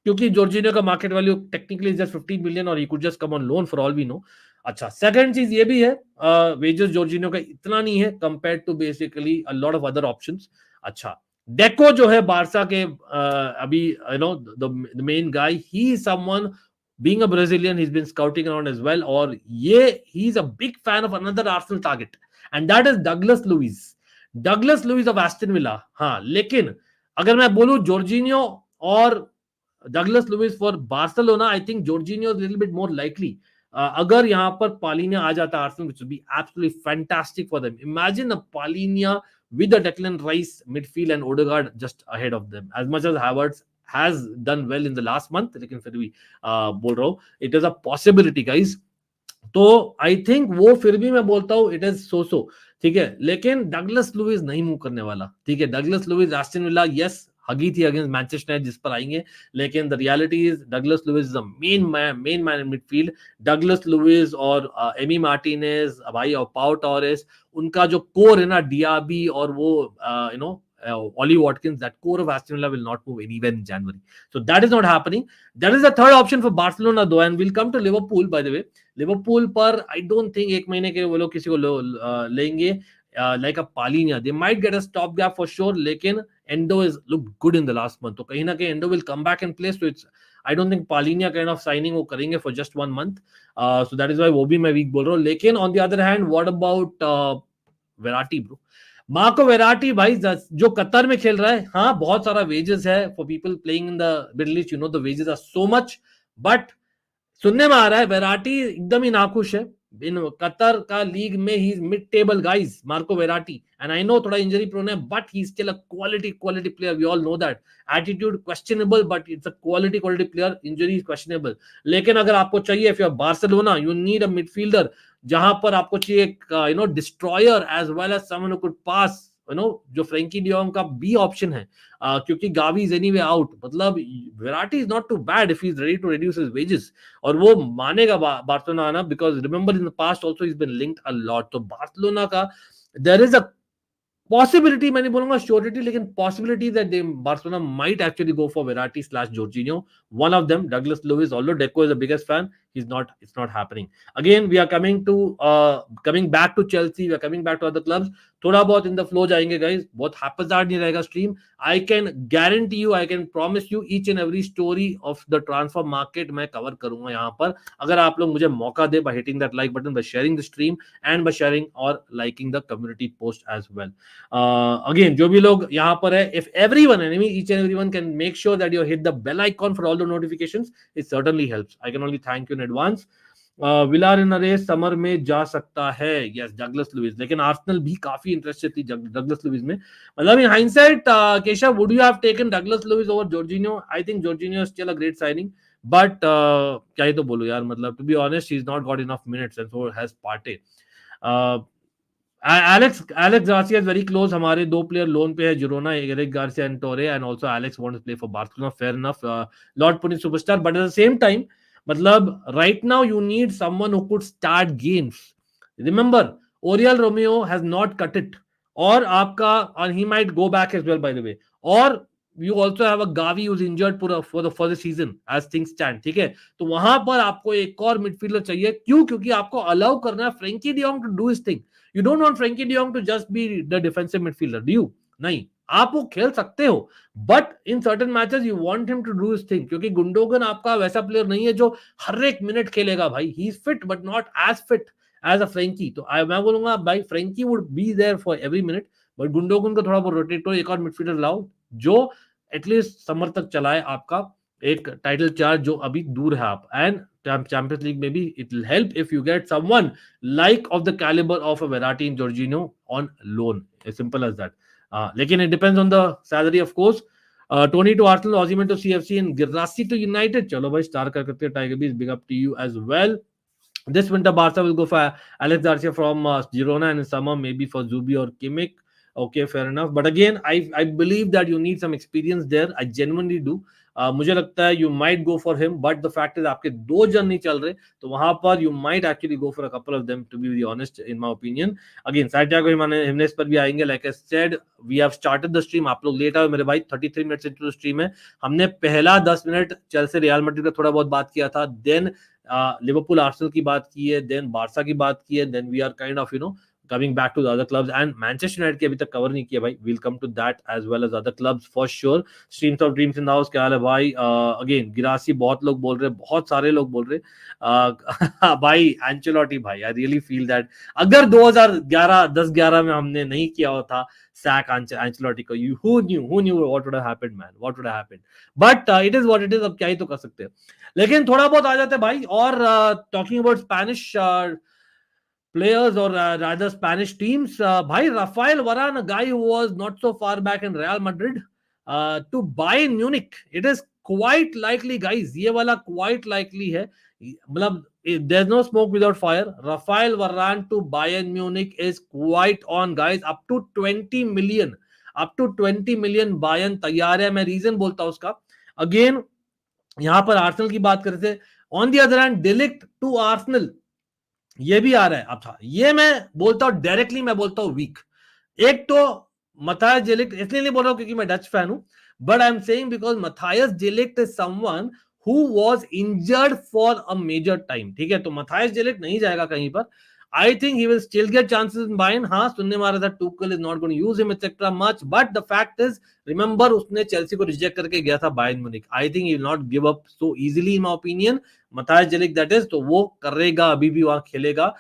क्योंकि Jorginho का market value technically just 15 million और he could just come on loan for all we know. अच्छा, second चीज ये भी है, वेजेस जॉर्जिनो का इतना नहीं है compared to basically a lot of other options. अच्छा, डेको जो है बारसा के अभी you know the main guy, he is someone being a Brazilian, he's been scouting around as well, और ये he's a big fan of another Arsenal target, and that is Douglas Luiz of Aston Villa। हाँ, लेकिन अगर मैं बोलूं Jorginho और Douglas Luiz for Barcelona, I think Jorginho is little bit more likely. अगर यहाँ पर पालिनिया आ जाता Arsenal, which would be absolutely fantastic for them. Imagine a Palhinha with the Declan Rice midfield and Odegaard just ahead of them, as much as Havertz has done well in the last month, लेकिन फिर भी बोल रहा हूँ it is a possibility guys। तो I think वो फिर भी मैं बोलता हूँ इट इज सो, ठीक है, लेकिन डगलस लुइस नहीं मूव करने वाला, ठीक है, Douglas Luiz Aston Villa, yes हगी थी अगेंस्ट मैनचेस्टर यूनाइटेड जिस पर आएंगे, लेकिन the reality is Douglas Luiz is the main man in midfield. Douglas Luiz और एमी मार्टिनेज भाई और पाउ टॉरेस, उनका जो कोर है ना, डियाबी और वो you know Ollie Watkins, that core of Aston Villa will not move anywhere in January. So that is not happening. That is the third option for Barcelona though, and we'll come to Liverpool by the way. Liverpool पर I don't think एक महीने के वो लोग किसी को लेंगे, like a Palhinha. They might get a stopgap for sure, लेकिन Endo has looked good in the last month. तो कहीं ना कहीं Endo will come back in place. So it's I don't think Palhinha kind of signing वो करेंगे for just 1 month. So that is why वो भी मैं weak बोल रहा हूँ. लेकिन on the other hand, what about Verratti bro? Marco Verratti भाई जो कतर में खेल रहा है, हाँ बहुत सारा वेजेस है for people playing in the Middle East, you know the wages are so much, but सुनने में आ रहा है वेराटी एकदम ही नाखुश है इन कतर का लीग में। He is mid table guys, Marco Verratti, and I know थोड़ा इंजरी प्रोन है, but he is still a quality player, we all know that. Attitude questionable, but it's a quality player, injury is questionable. लेकिन अगर आपको चाहिए, if you are Barcelona, you need a midfielder जहां पर आपको चाहिए you know destroyer as well as someone who could pass, you know, जो Frenkie de Jong का बी ऑप्शन है, क्योंकि गावी इज एनीवे आउट। मतलब Verratti is not too bad if he is ready to reduce his wages, और वो मानेगा Barcelona आना, because remember in the past also he has been linked a lot. तो Barcelona का there is a possibility, मैं नहीं बोलूंगा surety, लेकिन possibility that they Barcelona might actually go for Verratti / Jorginho. One of them, Douglas Luiz, although Deco is the biggest fan, it's not happening. Again, we are coming back to Chelsea, we are coming back to other clubs. थोड़ा बहुत in the flow जाएंगे guys, बहुत haphazard नहीं रहेगा stream. I can guarantee you, I can promise you, each and every story of the transfer market मैं cover करूंगा यहाँ पर, अगर आप लोग मुझे मौका दे, by hitting that like button, by sharing the stream, and by sharing or liking the community post as well. Again, जो भी लोग यहाँ पर है, if everyone, and each and everyone can make sure that you hit the bell icon for all the notifications, it certainly helps. I can only thank you in advance. Villa are in race summer में जा सकता है, yes Douglas Luiz, लेकिन Arsenal भी काफी interested थी Douglas Luiz में। मतलब in hindsight Keshav, would you have taken Douglas Luiz over Jorginho? I think Jorginho is still a great signing, but क्या ही तो बोलो यार, मतलब to be honest, he is not got enough minutes and so has parted. Alex Garcia is very close. हमारे दो player loan पे है, Girona, Eric Garcia and Torre, and also Alex wants to play for Barcelona, fair enough, lord Punit superstar, but at the same time मतलब right now you need someone who could start games. Remember, Oriol Romeu has not cut it, और आपका, और he might go back as well by the way, और you also have a Gavi who's injured for the season as things stand, ठीक है? तो वहां पर आपको एक और मिडफील्डर चाहिए, क्यों? क्योंकि आपको अलाउ करना है Frenkie de Jong to do his thing. You don't want Frankie de Jong to just be the defensive midfielder, do you? नहीं, आप वो खेल सकते हो, but in certain matches you want him to do his thing, क्योंकि Gundogan आपका वैसा player नहीं है जो हर एक मिनट खेलेगा भाई। He is fit but not as fit as a Frenkie. तो मैं बोलूंगा भाई, Frenkie would be there for every minute, but Gundogan को थोड़ा बहुत रोटेट करो, एक और मिडफील्डर लाओ जो एटलीस्ट समर तक चलाए आपका एक टाइटल चार्ज जो अभी दूर है आप, and Champions League maybe it will help if you get someone like of the caliber of a Verratti and Jorginho on loan, as simple as that. Lekin it depends on the salary of course. Tony to Arsenal, Osimhen to CFC, and Girassi to United. Chalo bhai, star karke Tiger Bees, big up to you as well. This winter Barca will go for Alex Garcia from Girona, and in summer maybe for Zubi or Kimmich. Okay, fair enough. But again, I believe that you need some experience there. I genuinely do. मुझे लगता है you might go for him, but the fact is आपके दो जन नहीं चल रहे, तो वहां पर you might actually go for a couple of them, to be very honest, in my opinion. Again, Santiago Jimenez पर भी आएंगे. Like I said, we have started the stream. आप लोग लेट आए मेरे भाई, 33 minutes into the stream है. हमने पहला 10 मिनट चेल्सी रियल मैड्रिड का थोड़ा बहुत बात किया था, देन लिवरपूल आर्सेनल की बात की है, देन बार्सा की बात की है, then we are kind of coming back to the other clubs, and Manchester United की अभी तक कवर नहीं किया भाई. We'll come to that as well as other clubs for sure. Streams of Dreams in the house, क्या हाल है भाई? Again, गिरासी बहुत लोग बोल रहे, बहुत सारे लोग बोल रहे भाई Ancelotti भाई, I really feel that अगर 2010-11 में हमने नहीं किया होता sack Ancelotti को, who knew what would have happened, man, what would have happened, but it is what it is. अब क्या ही तो कर सकते हैं, लेकिन थोड़ा बहुत आ जाते हैं भाई. और talking about Spanish players, or rather Spanish teams, bhai, Rafael Varane, a guy who was not so far back in Real Madrid, to Bayern Munich. It is quite likely, guys, ये वाला quite likely है, मतलब there's no smoke without fire. Rafael Varane to Bayern Munich is quite on, guys, up to 20 million. Up to 20 million Bayern तैयार है। मैं reason बोलता हूं उसका, अगेन यहां पर आर्सेनल की बात करते थे, on the other hand de Ligt to Arsenal ये भी आ रहा है। अब था ये मैं बोलता हूं डायरेक्टली, मैं बोलता हूं वीक। एक तो मथायस डेलिक्ट इसलिए नहीं बोल रहा हूं क्योंकि मैं डच फैन हूं, but I am saying because Matthijs de Ligt is someone who was injured for a major time. ठीक है, तो मथायस डेलिक्ट नहीं जाएगा कहीं पर। I think he will still get chances in Bayern. हाँ, सुनने में आ रहा था Tuchel is not going to use him etcetera much, but the fact is remember उसने चेल्सी को रिजेक्ट करके गया था Bayern Munich. I think he will not give up so easily in my opinion. Matthijs de Ligt that is, तो वो करेगा, अभी भी वहां खेलेगा।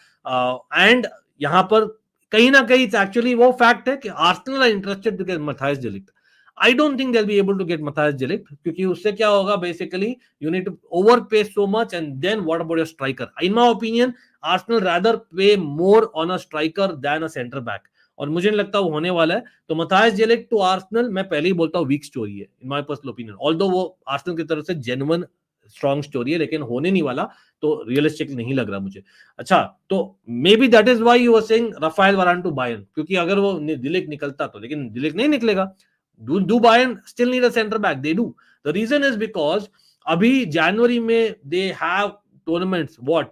एंड यहां पर कहीं ना कहीं एक्चुअली वो फैक्ट है कि Arsenal are interested to get Matthijs de Ligt. I don't think they will be able to get Matthijs de Ligt, क्योंकि उससे क्या होगा, basically you need to overpay so much and then what about your striker. In my opinion Arsenal rather pay more on a striker than a centre back, और मुझे नहीं लगता वो होने वाला है। तो मथायस डेलिक्ट टू आर्सेनल मैं पहले ही बोलता हूँ वीक स्टोरी है इन माय पर्सनल ओपिनियन, ऑल्दो वो आर्सेनल की तरफ से जेन्युइन स्ट्रॉन्ग स्टोरी है, लेकिन होने नहीं वाला, तो रियलिस्टिक नहीं लग रहा मुझे। अच्छा, तो maybe that is why you were saying Raphael Varane to Bayern, क्योंकि अगर वो डिलिक्ट निकलता तो, लेकिन डिलिक्ट नहीं निकलेगा। Do Bayern still need a centre back? They do. The reason is because अभी जनवरी में they have tournaments, what,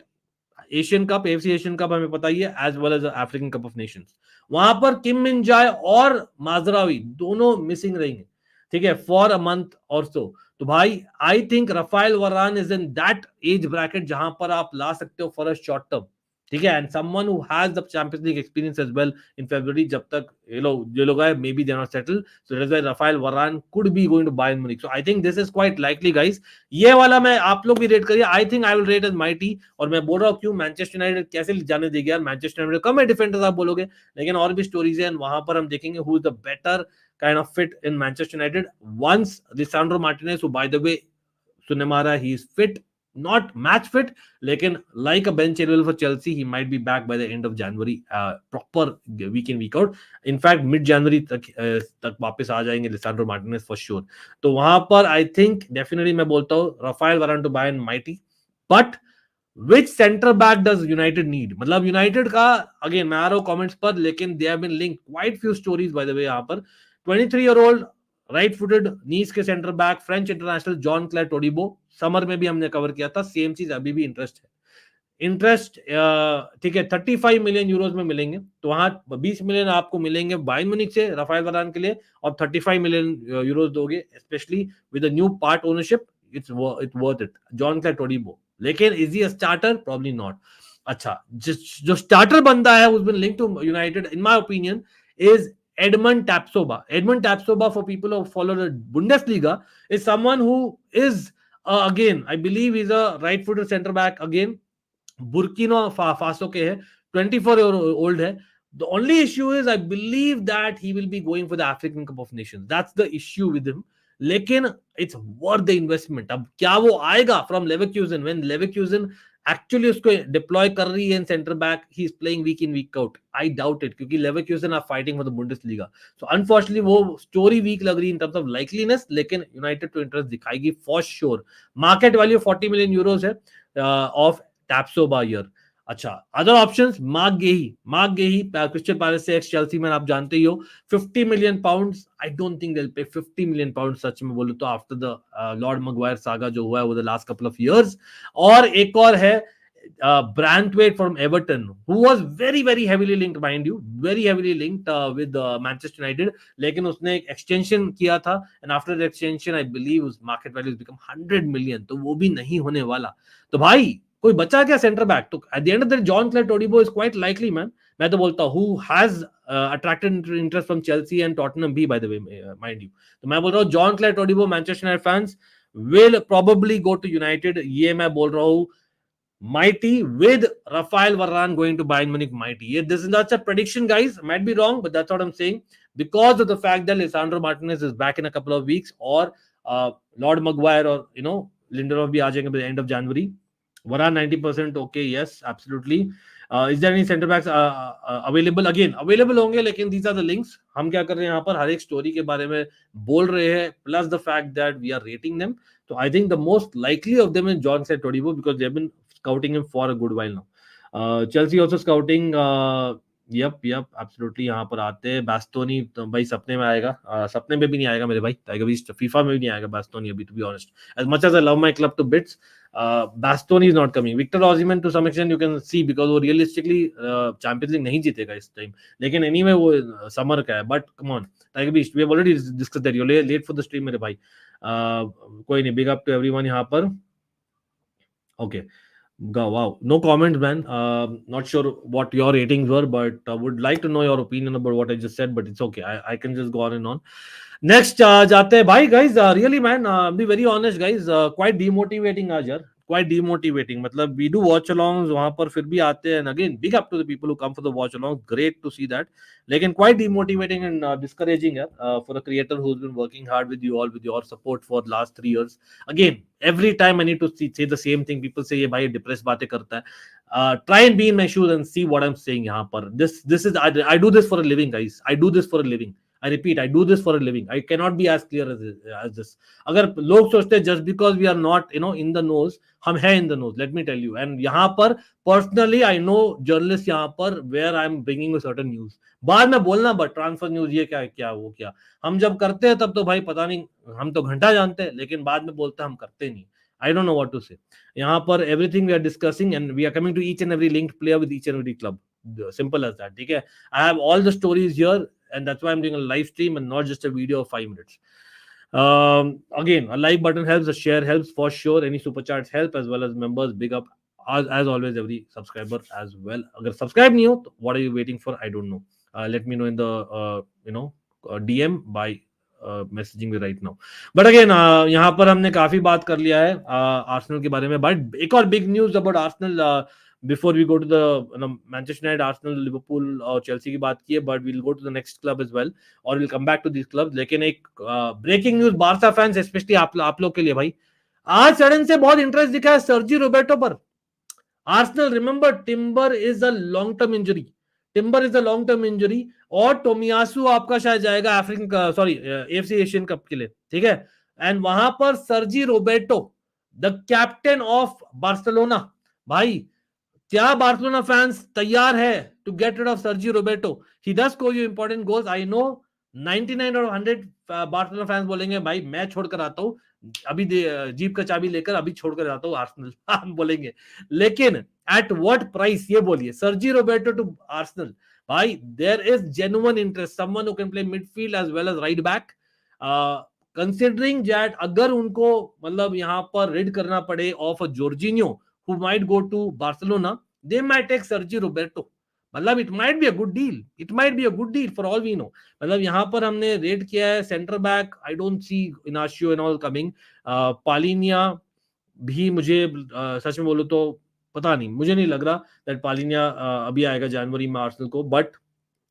Asian Cup, AFC Asian Cup हमें पता ही है, as well as African Cup of Nations. वहां पर किम मिन जाए और माजरावी दोनों मिसिंग रहेंगे, ठीक है, फॉर अ मंथ और सो। तो भाई आई थिंक राफेल वरान is in that age bracket जहां पर आप ला सकते हो फॉर अ शॉर्ट टर्म, ठीक है, and someone who has the Champions League experience as well in February, जब तक ये लोग आए, maybe they are not settle, so that's why Raphael Varane could be going to Bayern Munich. So I think this is quite likely guys. ये वाला मैं, आप लोग भी रेट करिए, I think I will rate as mighty. और मैं बोल रहा हूँ क्यों, मैनचेस्टर यूनाइटेड कैसे जाने देगी यार, मैनचेस्टर यूनाइटेड कम है डिफेंडर्स आप बोलोगे, लेकिन और भी स्टोरीज है, वहां पर हम देखेंगे who is the better kind of fit in Manchester United once Lisandro Martinez, who by the way सुनने में आ रहा है he is fit, not match fit, लेकिन like a bench available for Chelsea, he might be back by the end of January, proper week in week out. In fact mid January तक वापस आ जाएंगे Lisandro Martinez for sure. तो वहां पर I think definitely मैं बोलता हूँ Rafael Varane to Bayern mighty, but which center back does United need? मतलब यूनाइटेड का, अगेन मैं आ रहा हूँ कमेंट्स पर, लेकिन they have been linked quite few stories by the way. यहाँ पर 23-year-old राइट फुटेड नीस के centre back, French international Jean Clair Todibo, summer में भी हमने कवर किया था, सेम चीज अभी भी इंटरेस्ट है, इंटरेस्ट, ठीक है, 35 मिलियन यूरोज में मिलेंगे। तो वहां 20 मिलियन आपको मिलेंगे बायर्न म्यूनिख से राफेल वरान के लिए, और 35 मिलियन यूरोज दोगे, specially with a new part ownership, it's worth it. Jean Clair Todibo, लेकिन is he a starter? Probably not. अच्छा, जो स्टार्टर बंदा है, उसमें link to United in my opinion is Edmund Tapsoba. Edmund Tapsoba, for people who follow the Bundesliga, is someone who is again, I believe he's a right-footed center back, again Burkina Faso के है, 24-year-old है। The only issue is I believe that he will be going for the African Cup of Nations. That's the issue with him. लेकिन it's worth the investment. अब क्या वो आएगा from Leverkusen when Leverkusen actually उसको deploy कर रही है in centre back, he is playing week in week out? I doubt it, क्योंकि Leverkusen are fighting for the Bundesliga. So unfortunately वो स्टोरी वीक लग रही है इन टर्म्स ऑफ लाइकलीनेस, लेकिन यूनाइटेड टू इंटरेस्ट दिखाएगी for sure. Market value 40 million euros है of Tapsoba year. अच्छा, other options, Marc Guehi Crystal Palace से, एक्स चेल्सी मैन, आप जानते ही हो, 50 million pounds. I don't think they will pay 50 million pound, सच में बोलूं तो, after the Lord Maguire saga जो हुआ है वो the last couple of years. और एक और है Branthwaite from Everton, who was very heavily linked, mind you, very heavily linked with Manchester United, लेकिन उसने एक एक्सटेंशन किया था, and after the extension I believe his market value has become 100 million, तो वो भी नहीं होने वाला। तो भाई कोई बचा क्या सेंटर बैक? तो at the end of the day Jean Clair Todibo is quite likely, man। मैं तो बोलता हूँ who has attracted interest from Chelsea and Tottenham भी, by the way, mind you। तो मैं बोल रहा हूँ Jean Clair Todibo, Manchester United fans will probably go to United, ये मैं बोल रहा हूँ mighty, with Rafael Varane going to Bayern Munich, mighty. Yeah, that's a prediction, guys. Might be wrong, but that's what I'm saying, because of the fact that Lisandro Martinez is back in a couple of weeks, or Lord Maguire or Lindelof भी आ जाएंगे by the end of January. Varane 90% okay, yes, absolutely. Is there any center backs available? Again, available होंगे, लेकिन these are the links. हम क्या कर रहे हैं यहाँ पर, हर एक स्टोरी के बारे में बोल रहे हैं, plus the fact that we are rating them. So I think the most likely of them is John Clare Todibo, because they have been scouting him for a good while now. Chelsea also scouting yep absolutely यहाँ पर आते हैं बास्तोनी तो भाई सपने में आएगा, सपने में भी नहीं आएगा मेरे भाई, टाइगर बीच फीफा में भी नहीं आएगा बास्तोनी अभी, to be honest as much as I love my club to bits, Bastoni is not coming. Victor Osimhen to some extent you can see because वो रियलिस्टिकली चैंपियंस लीग नहीं जीतेगा इस time, लेकिन एनीवे वो summer का है, but come on Tiger बीच we have already discussed that, you late for the stream मेरे भाई, कोई नहीं, बिग अप टू एवरीवन यहाँ पर। Okay wow, no comments, man. Not sure what your ratings were, but would like to know your opinion about what I just said. But it's okay. I can just go on and on. Next, जाते हैं भाई, guys. Really, man. Be very honest, guys. Quite demotivating आज यार. Quite demotivating. मतलब we do watch alongs वहाँ पर फिर भी आते हैं. And again, big up to the people who come for the watch alongs. Great to see that. लेकिन quite demotivating and discouraging यार, for a creator who's been working hard with you all, with your support for the last 3 years. Again, every time I need to say the same thing. People say ये भाई depressed बातें करता है. Try and be in my shoes and see what I'm saying यहाँ पर. This is I do this for a living, guys. I do this for a living. I repeat, I do this for a living. I cannot be as clear as this. अगर लोग सोचते हैं just because we are not in the nose, हम हैं in the nose. Let me tell you. And यहाँ पर personally I know journalists यहाँ पर where I'm bringing a certain news. बाद में बोलना बट ट्रांसफर न्यूज ये क्या वो क्या, हम जब करते हैं तब तो भाई पता नहीं, हम तो घंटा जानते हैं, लेकिन बाद में बोलते हैं हम करते नहीं. I don't know what to say. यहाँ पर everything we are discussing and we are coming to each and every linked player with each and every club. Simple as that. ठीक है. I have all the stories here and that's why I'm doing a live stream and not just a video of 5 minutes. Again, a like button helps, a share helps for sure. Any super chats help as well as members. Big up as always every subscriber as well. अगर subscribe नहीं हो तो what are you waiting for? I don't know. Let me know in the DM by messaging me right now. But again, यहाँ पर हमने काफी बात कर लिया है आर्सेनल के बारे में. बट एक और big news about Arsenal before we go to the Manchester United, Arsenal, Liverpool और Chelsea की बात की है, but we'll go to the next club as well और we'll come back to these clubs. लेकिन एक breaking news Barca fans specially आप लोग के लिए भाई, आज सडन से बहुत इंटरेस्ट दिखा है सर्जी रोबर्टो पर. Arsenal, remember timber is a long term injury, और टोमियासु आपका शायद जाएगा एफसी एशियन कप के लिए, ठीक है. एंड वहां पर Sergi Roberto the captain of Barcelona, भाई क्या बार्सिलोना फैंस तैयार है to get rid of Sergi Roberto? He does score you important goals. I know 99 और 100 बार्सिलोना फैंस बोलेंगे भाई मैं छोड़कर आता हूं, अभी जीप का चाबी लेकर अभी छोड़कर आता हूं आर्सेनल, हम बोलेंगे. लेकिन एट व्हाट प्राइस ये बोलिए, सर्जी रोबर्टो टू आर्सेनल. भाई there is genuine interest, someone who can play midfield as well as right back, considering that अगर उनको मतलब यहां पर रिड करना पड़े of a Jorginho who might go to Barcelona, they might take Sergio Roberto. मतलब it might be a good deal for all we know. मतलब यहाँ पर हमने रेड किया है centre back, I don't see Inacio and all coming. पालिनिया भी मुझे सच में बोलूं तो पता नहीं, मुझे नहीं लग रहा that पालिनिया अभी आएगा जनवरी में आर्सेनल को, but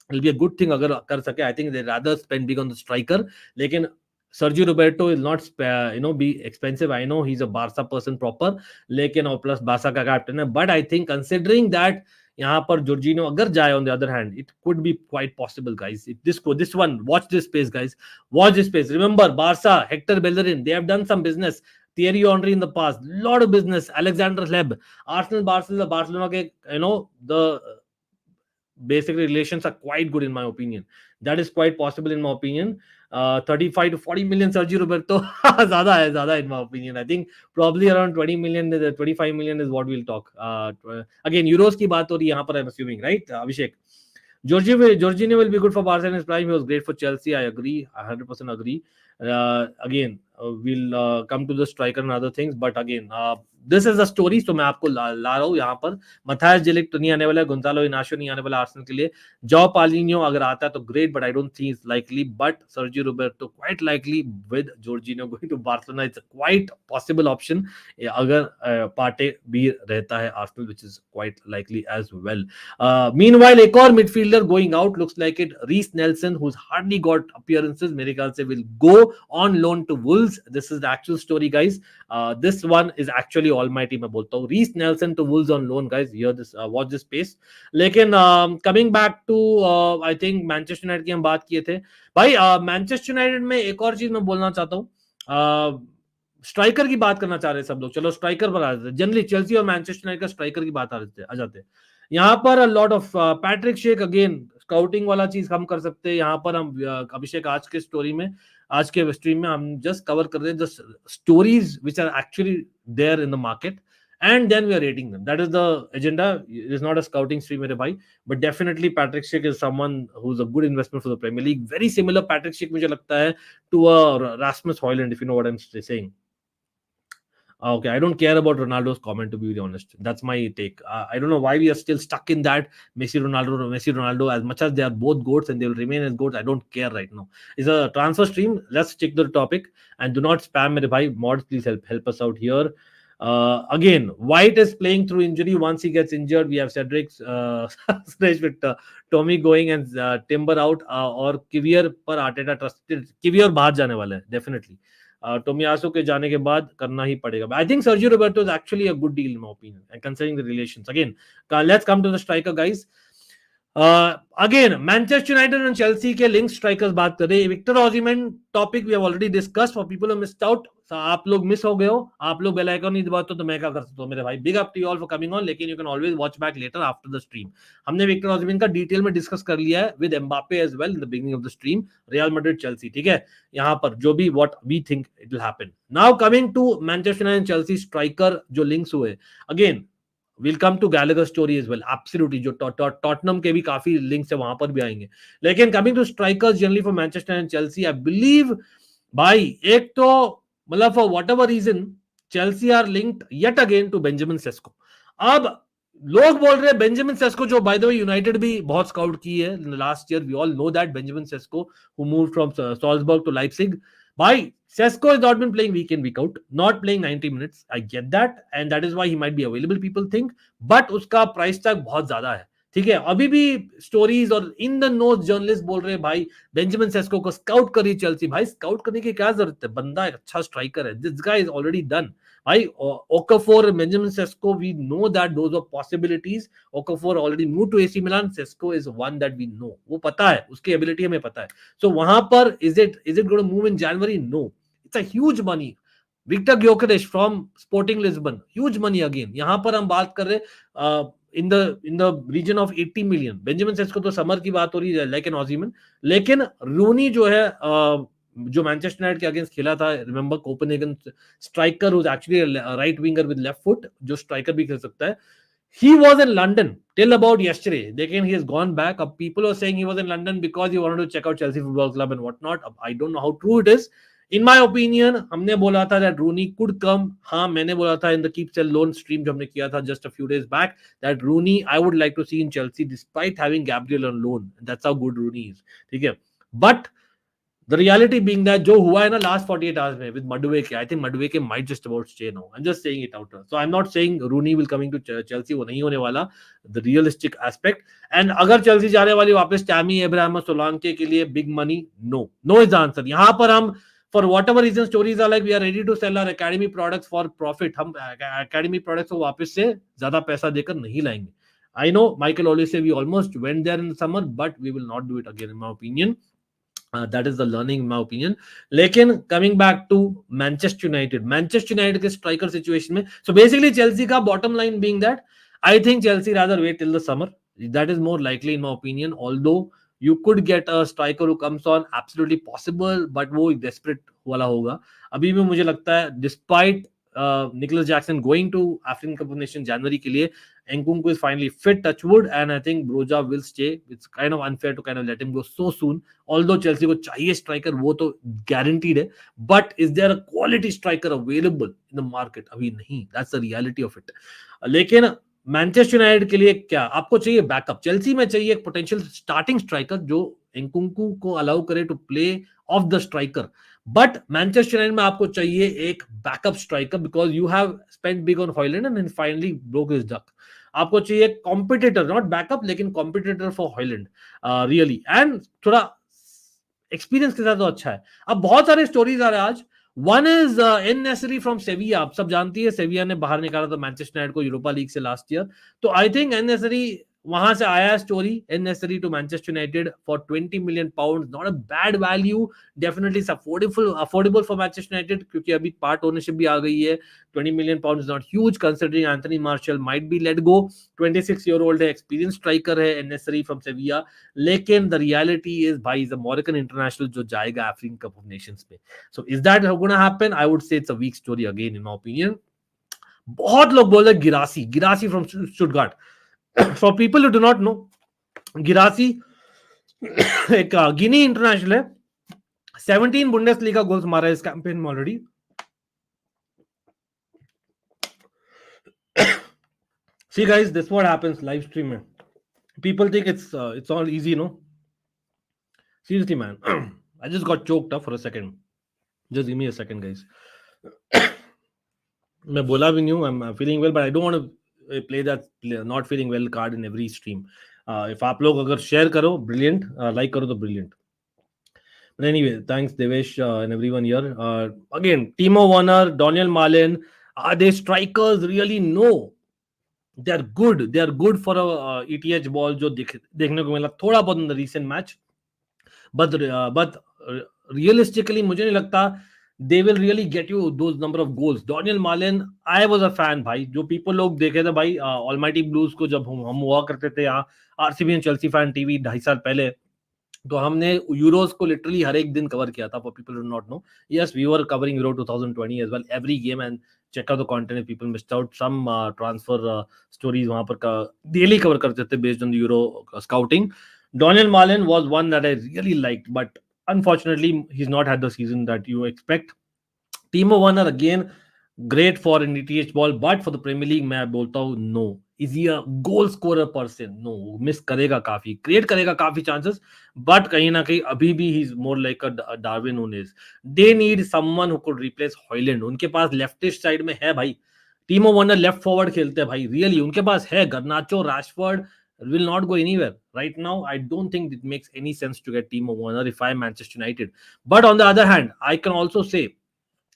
it'll be a good thing अगर कर सके. I think they rather spend big on the striker. लेकिन Sergio Roberto will not be expensive. I know he's a Barca person proper, लेकिन और प्लस बारसा का captain है. But I think considering that यहाँ पर जॉर्जिनो अगर जाए on the other hand, it could be quite possible, guys. This one, watch this space, guys. Watch this space. Remember, Barca, Hector Bellerin, they have done some business. Thierry Henry in the past, lot of business. Alexander Hleb, Arsenal, Barcelona के the basically relations are quite good in my opinion. That is quite possible in my opinion. 35 to 40 million Sergio Roberto ज़्यादा in my opinion. I think probably around 20 million, 25 million is what we'll talk. Again, euros की बात हो रही है यहाँ पर, I'm assuming, right? Abhishek, Jorginho will be good for Barca in his prime. He was great for Chelsea. I agree. I 100% agree. Again, we'll come to the striker and other things. But again, this is a story. So मैं आपको ला रहा हूँ यहाँ पर. Matthias de Ligt तो नहीं आने वाला है. Gonzalo Inacio नहीं आने वाला आर्सेनल के लिए. João Paulinho अगर आता है तो great, but I don't think it's likely. But Sergio Roberto quite likely with Jorginho going to Barcelona. It's a quite possible option. अगर Partey भी रहता है Arsenal, which is quite likely as well. Meanwhile, एक और midfielder going out looks like it. Reece Nelson, who's hardly got appearances, मेरे ख्याल से will go on loan to Wolves. This is the actual story, guys. This one is actually almighty. मैं बोलता हूँ Reece Nelson to Wolves on loan, guys. Hear this, watch this space. लेकिन coming back to I think Manchester United की हम बात किए थे भाई. Manchester United में एक और चीज मैं बोलना चाहता हूँ. स्ट्राइकर की बात करना चाह रहे हैं सब लोग. चलो स्ट्राइकर पर आ जाते हैं. जनरली चेल्सी और मैनचेस्टर यूनाइटेड का स्ट्राइकर की बात आ जाते हैं. यहाँ पर अ lot of Patrick shake, again scouting वाला चीज हम कर सकते हैं। यहाँ पर हम अभिषेक आज के स्टोरी में, आज के स्ट्रीम में हम जस्ट कवर कर रहे हैं the stories which are actually there in the market, and then we are rating them. That is the agenda. It is not a scouting stream, mere bhai, but definitely Patrick Schick is someone who's a good investment for the Premier League. Very similar Patrick Schick मुझे लगता है to a Rasmus Højlund, if you know what I'm saying. Okay, I don't care about Ronaldo's comment, to be very honest. That's my take. I don't know why we are still stuck in that Messi Ronaldo. As much as they are both goats and they will remain as goats, I don't care right now. It's a transfer stream. Let's stick to the topic and do not spam, mere bhai. Mods, please help us out here. Again, White is playing through injury. Once he gets injured, we have Cedric with Tommy going and Timber out, और किवियर पर Arteta trusted, किवियर बाहर जाने वाला है definitely. टोमियासो के जाने के बाद करना ही पड़ेगा। I think Sergio Roberto is actually a good deal in my opinion and considering the relations. Again let's come to the striker guys. Again Manchester United and Chelsea के लिंक स्ट्राइकर्स बात करें। Victor Osimhen topic we have already discussed, for people who missed out. आप लोग miss हो गए हो, आप लोग बेल आइकन नहीं दबाते तो मैं क्या कर सकता हूं मेरे भाई। Big up to you all for coming on, लेकिन you can always watch back later after the stream. हमने विक्टर ऑसिमेन का डिटेल में डिस्कस कर लिया है with Mbappe as well in the beginning of the stream. Real Madrid Chelsea, ठीक है, यहाँ पर जो भी what we think it will happen. Now coming to Manchester United and Chelsea striker जो लिंक्स हुए, again we'll come to Gallagher story as well, absolutely, जो Tottenham के भी काफी लिंक्स है वहां पर भी आएंगे। लेकिन coming to strikers generally for Manchester and Chelsea, I believe भाई एक तो मतलब for whatever reason Chelsea are linked yet again to Benjamin Sesko. अब लोग बोल रहे हैं बेंजामिन सेस्को, जो बाय द वे यूनाइटेड भी बहुत स्काउट की है last year, we all know that Benjamin Sesko who moved from Salzburg to Leipzig. Bhai, Sesko has not been playing week in, week out, not playing 90 minutes. I get that, and that is why he might be available, people think, but उसका price tag बहुत ज्यादा है, ठीक है। अभी भी stories और in the nose journalist बोल रहे हैं भाई बेंजामिन सेस्को को स्काउट करी चेल्सी। भाई स्काउट करने की क्या जरूरत है, बंदा एक अच्छा स्ट्राइकर है, this guy is already done. भाई Okafor, Benjamin Sesko, we know that those are possibilities. Okafor already moved to AC Milan. Sesko is one that we know. वो पता है, उसकी एबिलिटी हमें पता है। So वहां पर is it going to move in January? No. It's a huge money. Victor Gyokeres from Sporting Lisbon, huge money again. यहाँ पर हम बात कर रहे in the region of 80 million. Benjamin Sesko तो समर की बात हो रही है, लेकिन ऑसीमन, लेकिन रूनी जो है जो मैनचेस्टर यूनाइटेड के अगेंस्ट खेला था, remember Copenhagen striker who is actually right winger with left foot, जो स्ट्राइकर भी खेल सकता है। He was in London till about yesterday. Again, he has gone back. People are saying he was in London because he wanted to check out Chelsea Football Club and whatnot. I don't know how true it is. In my opinion, हमने बोला था that Rooney could come. हाँ, मैंने बोला था in the Keep Sell Loan stream जो हमने किया था just a few days back that Rooney I would like to see in Chelsea despite having Gabriel on loan. That's how good Rooney is. ठीक है, but the reality being that जो हुआ है ना last 48 hours में with Madueke, I think Madueke might just about stay now. I'm just saying it out. So I'm not saying Rooney will coming to Chelsea, वो नहीं होने वाला, the realistic aspect. And अगर Chelsea जाने वाली वापस Tammy Abraham सोलांके के लिए big money, no is the answer. यहाँ पर हम for whatever reason stories are like we are ready to sell our academy products for profit. हम academy products को वापस से ज्यादा पैसा देकर नहीं लाएंगे। I know Michael always say we almost went there in the summer, but we will not do it again in my opinion. That is the learning in my opinion. लेकिन coming back to Manchester United के striker situation में, so basically Chelsea का bottom line being that I think Chelsea rather wait till the summer. That is more likely in my opinion. Although you could get a striker who comes on, absolutely possible, but वो desperate वाला होगा। अभी भी मुझे लगता है despite Nicholas Jackson going to African Cup of Nations January के लिए, Nkunku is finally fit, touch wood, and I think Broja will stay. It's kind of unfair to kind of let him go so soon. Although Chelsea को चाहिए striker, वो तो guaranteed है, but is there a quality striker available in the market? अभी नहीं, that's the reality of it. लेकिन Manchester United के लिए क्या आपको चाहिए? बैकअप। चेल्सी में चाहिए एक पोटेंशियल स्टार्टिंग स्ट्राइकर जो Nkunku को अलाउ करे to play of the striker, but Manchester United में आपको चाहिए एक backup striker because you have spent big on Hojlund and finally broke his duck. आपको चाहिए कॉम्पिटिटर, नॉट बैकअप लेकिन competitor for Hojlund really, and थोड़ा experience के साथ तो अच्छा है। अब बहुत सारे स्टोरीज आ रहे हैं आज। One is N-necessary from सेविया। आप सब जानती है सेविया ने बाहर निकाला था मैनचेस्टर यूनाइटेड को यूरोपा लीग से लास्ट ईयर, तो आई थिंक एन-नेसरी वहां से आया story necessary to Manchester United for 20 million pounds, not a bad value, definitely it's affordable for Manchester United क्योंकि अभी part ownership भी आ गई है. 20 million pounds is not huge considering Anthony Martial might be let go. 26-year-old है, experienced striker है, necessary from Sevilla. लेकिन the reality is भाई is a Moroccan international जो जाएगा African Cup of Nations में. So is that going to happen? I would say it's a weak story again in my opinion. बहुत लोग बोल रहे Guirassy from Stuttgart. For people who do not know, Guirassy एक Guinea international है. 17 Bundesliga goals मारा है इस campaign में already. See guys, this what happens live stream में. People think it's all easy, no? Seriously man, I just got choked up for a second. Just give me a second guys. मैं बोला भी नहीं हूँ, I'm feeling well, but I don't want to play that not feeling well card in every stream. If आप लोग अगर share करो, brilliant. Like करो तो brilliant. But anyway, thanks Devesh and everyone here. Again, Timo Werner, Daniel Malen, are they strikers really? No. They're good. They're good for a ETH ball जो देखने को मिला थोड़ा बहुत in the recent match. But realistically मुझे नहीं लगता they will really get you those number of goals. Daniel Malen, I was a fan भाई. जो people लोग देखे थे भाई Almighty Blues को जब हम हुआ करते थे यहाँ RCB and Chelsea fan TV 2.5 साल पहले, तो हमने यूरोस को लिटरली हर एक दिन कवर किया था. For people who do not know, yes, we were covering Euro 2020 as well, every game, and check out the content if people missed out. Some transfer stories वहां पर daily cover करते थे based on the Euro scouting. Daniel Malen was one that I really liked, but unfortunately he's not had the season that you expect. Timo Werner again great for an ETH ball, but for the Premier League मैं बोलता हूँ no. Is he a goal scorer person? No. Miss करेगा काफी, create करेगा काफी chances, but कहीं ना कहीं अभी भी he is more like a Darwin Nunez. They need someone who could replace Højlund. उनके पास लेफ्टिस्ट साइड में है भाई. टीमो वर्नर लेफ्ट फॉरवर्ड खेलते हैं भाई, रियली उनके पास है. गर्नाचो, Rashford will not go anywhere right now. I don't think it makes any sense to get Timo Werner if I'm Manchester United. But on the other hand, I can also say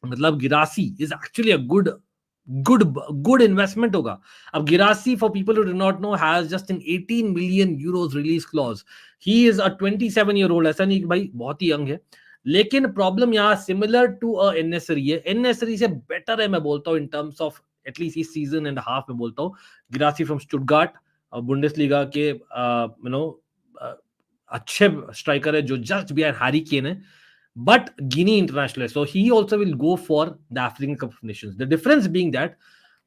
मतलब गिरासी is actually a good investment होगा. अब गिरासी, for people who do not know, has just an 18 million euros release clause. He is a 27-year-old. ऐसा नहीं कि भाई बहुत ही young है, लेकिन प्रॉब्लम यहाँ सिमिलर टू एननेसरी है. एननेसरी से बेटर है मैं बोलता हूँ इन टर्म्स ऑफ एटलीस्ट इस सीजन एंड हाफ में बोलता हूँ. गिरासी फ्रॉम स्टुटगार्ट, बुंडेसलीगा के अच्छे स्ट्राइकर है जो जस्ट बिहाइंड हैरी केन है, but Guinea international, so he also will go for the African Cup of Nations. The difference being that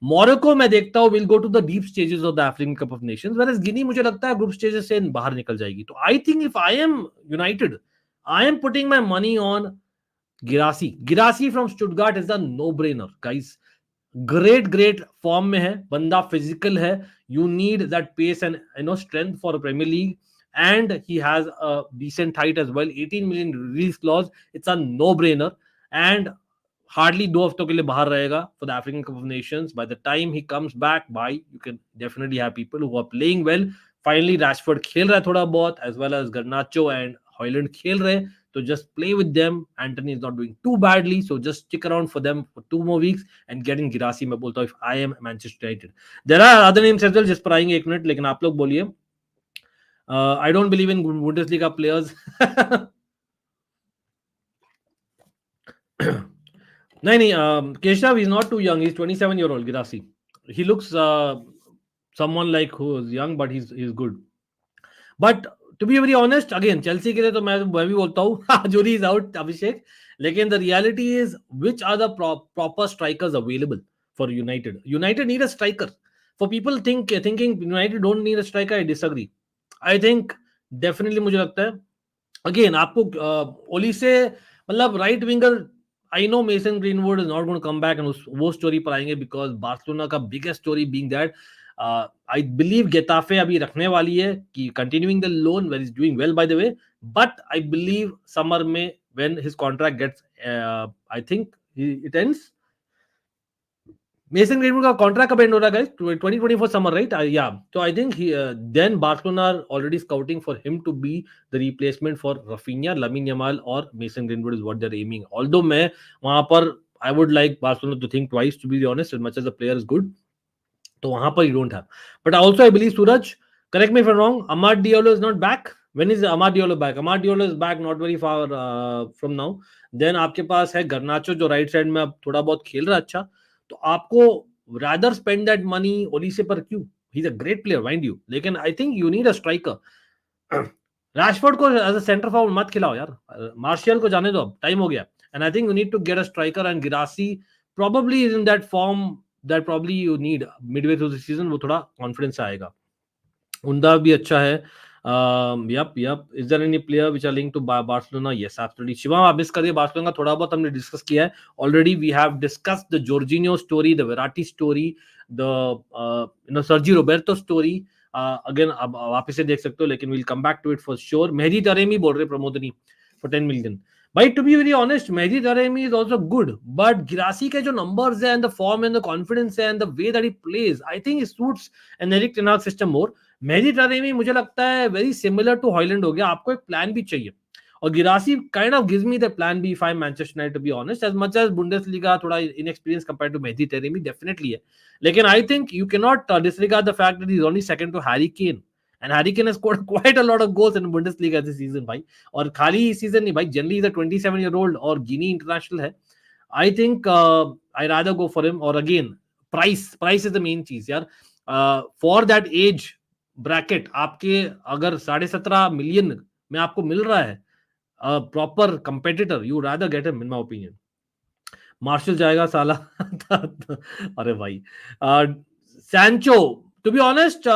Morocco मैं देखता हूँ will go to the deep stages of the African Cup of Nations, whereas Guinea मुझे लगता है group stages से बाहर निकल जाएगी. तो I think if I am United, I am putting my money on Girassi. Girassi from Stuttgart is a no-brainer, guys. Great form में है बंदा, physical है. You need that pace and strength for a Premier League. And he has a decent height as well. 18 million release clause. It's a no-brainer. And hardly 2 हफ्तों के लिए बाहर रहेगा for the African Cup of Nations. By the time he comes back, you can definitely have people who are playing well. Finally, Rashford खेल रहा है थोड़ा बहुत, as well as Garnacho and Hojlund खेल रहे हैं. So just play with them. Anthony is not doing too badly, so just stick around for them for 2 more weeks and get in Girassi. मैं बोलता हूँ if I am Manchester United. There are other names as well, जिस पर आएंगे 1 minute, लेकिन आप लोग बोलिए. I don't believe in Bundesliga players. नहीं, Keshav is not too young. He's 27-year-old Girassi. He looks someone like who is young, but he's good. But to be very honest, again, Chelsea के लिए तो मैं भी बोलता हूँ Jury is out, Abhishek. लेकिन the reality is, which are the proper strikers available for United? United need a striker. For people thinking United don't need a striker, I disagree. I think definitely मुझे लगता है again आपको ओली से मतलब right winger. I know Mason Greenwood is not going to come back and वो story पर आएंगे because Barcelona का biggest story being that I believe Getafe अभी रखने वाली है कि continuing the loan where he's doing well by the way, but I believe summer में when his contract gets I think it ends. Mason Greenwood का contract कब end हो रहा है guys? 2024 summer, right? Yeah. So I think then Barcelona are already scouting for him to be the replacement for Rafinha, Lamine Yamal or Mason Greenwood is what they're aiming. Although मैं वहाँ पर I would like Barcelona to think twice, to be honest, as much as the player is good. तो वहाँ पर you don't have. But also I believe Suraj, Correct me if I'm wrong. Amad Diallo is not back. When is Amad Diallo back? Amad Diallo is back not very far from now. Then आपके पास है Garnacho जो right side में अब थोड़ा बहुत खेल रहा है अच्छा. तो आपको rather spend that money Olise पर क्यों? He's a great player, mind you. लेकिन I think you need a striker. Rashford को एज अ सेंटर फॉरवर्ड मत खिलाओ यार. मार्शियल को जाने दो, अब टाइम हो गया. And I think you need to get a striker and Guirassy probably is in that form that probably you need midway through the season. वो थोड़ा कॉन्फिडेंस आएगा. उंदा भी अच्छा है. Yep. Is there any player which are linked to Barcelona? Yes, absolutely. Shivam आप miss करिए Barcelona का थोड़ा बहुत हमने डिस्कस किया है already. We have discussed the Jorginho story, the Verratti story, the Sergi Roberto story. Again अब वापस से देख सकते हो, लेकिन will come back to it for sure. Mehdi Taremi बोल रहे प्रमोदनी फॉर 10 million. भाई to be very honest, Mehdi Taremi is also good, but Guirassy के जो नंबर्स है and the form and the confidence है and the way that he pledge, I think it suits an Erik ten Hag system more. Mehdi Taremi मुझे लगता है very similar to Højlund हो गया. आपको एक प्लान भी चाहिए, और Guirassy kind of gives me the plan B if I am Manchester United, to be honest. As much as Bundesliga थोड़ा inexperience compared to Mehdi Taremi definitely है, लेकिन I think you can not disregard the fact that he is only second to Harry Kane, and Harry Kane has scored quite a lot of goals in Bundesliga this season भाई. और खाली इस season नहीं भाई, generally is a 27-year-old और Guinea international है. I think I rather go for him. और again price is the main चीज यार. फॉर दैट एज ब्रैकेट आपके अगर 17.5 million में आपको मिल रहा है proper competitor, you rather get him in my opinion. Martial जाएगा साला. अरे भाई Sancho, to be honest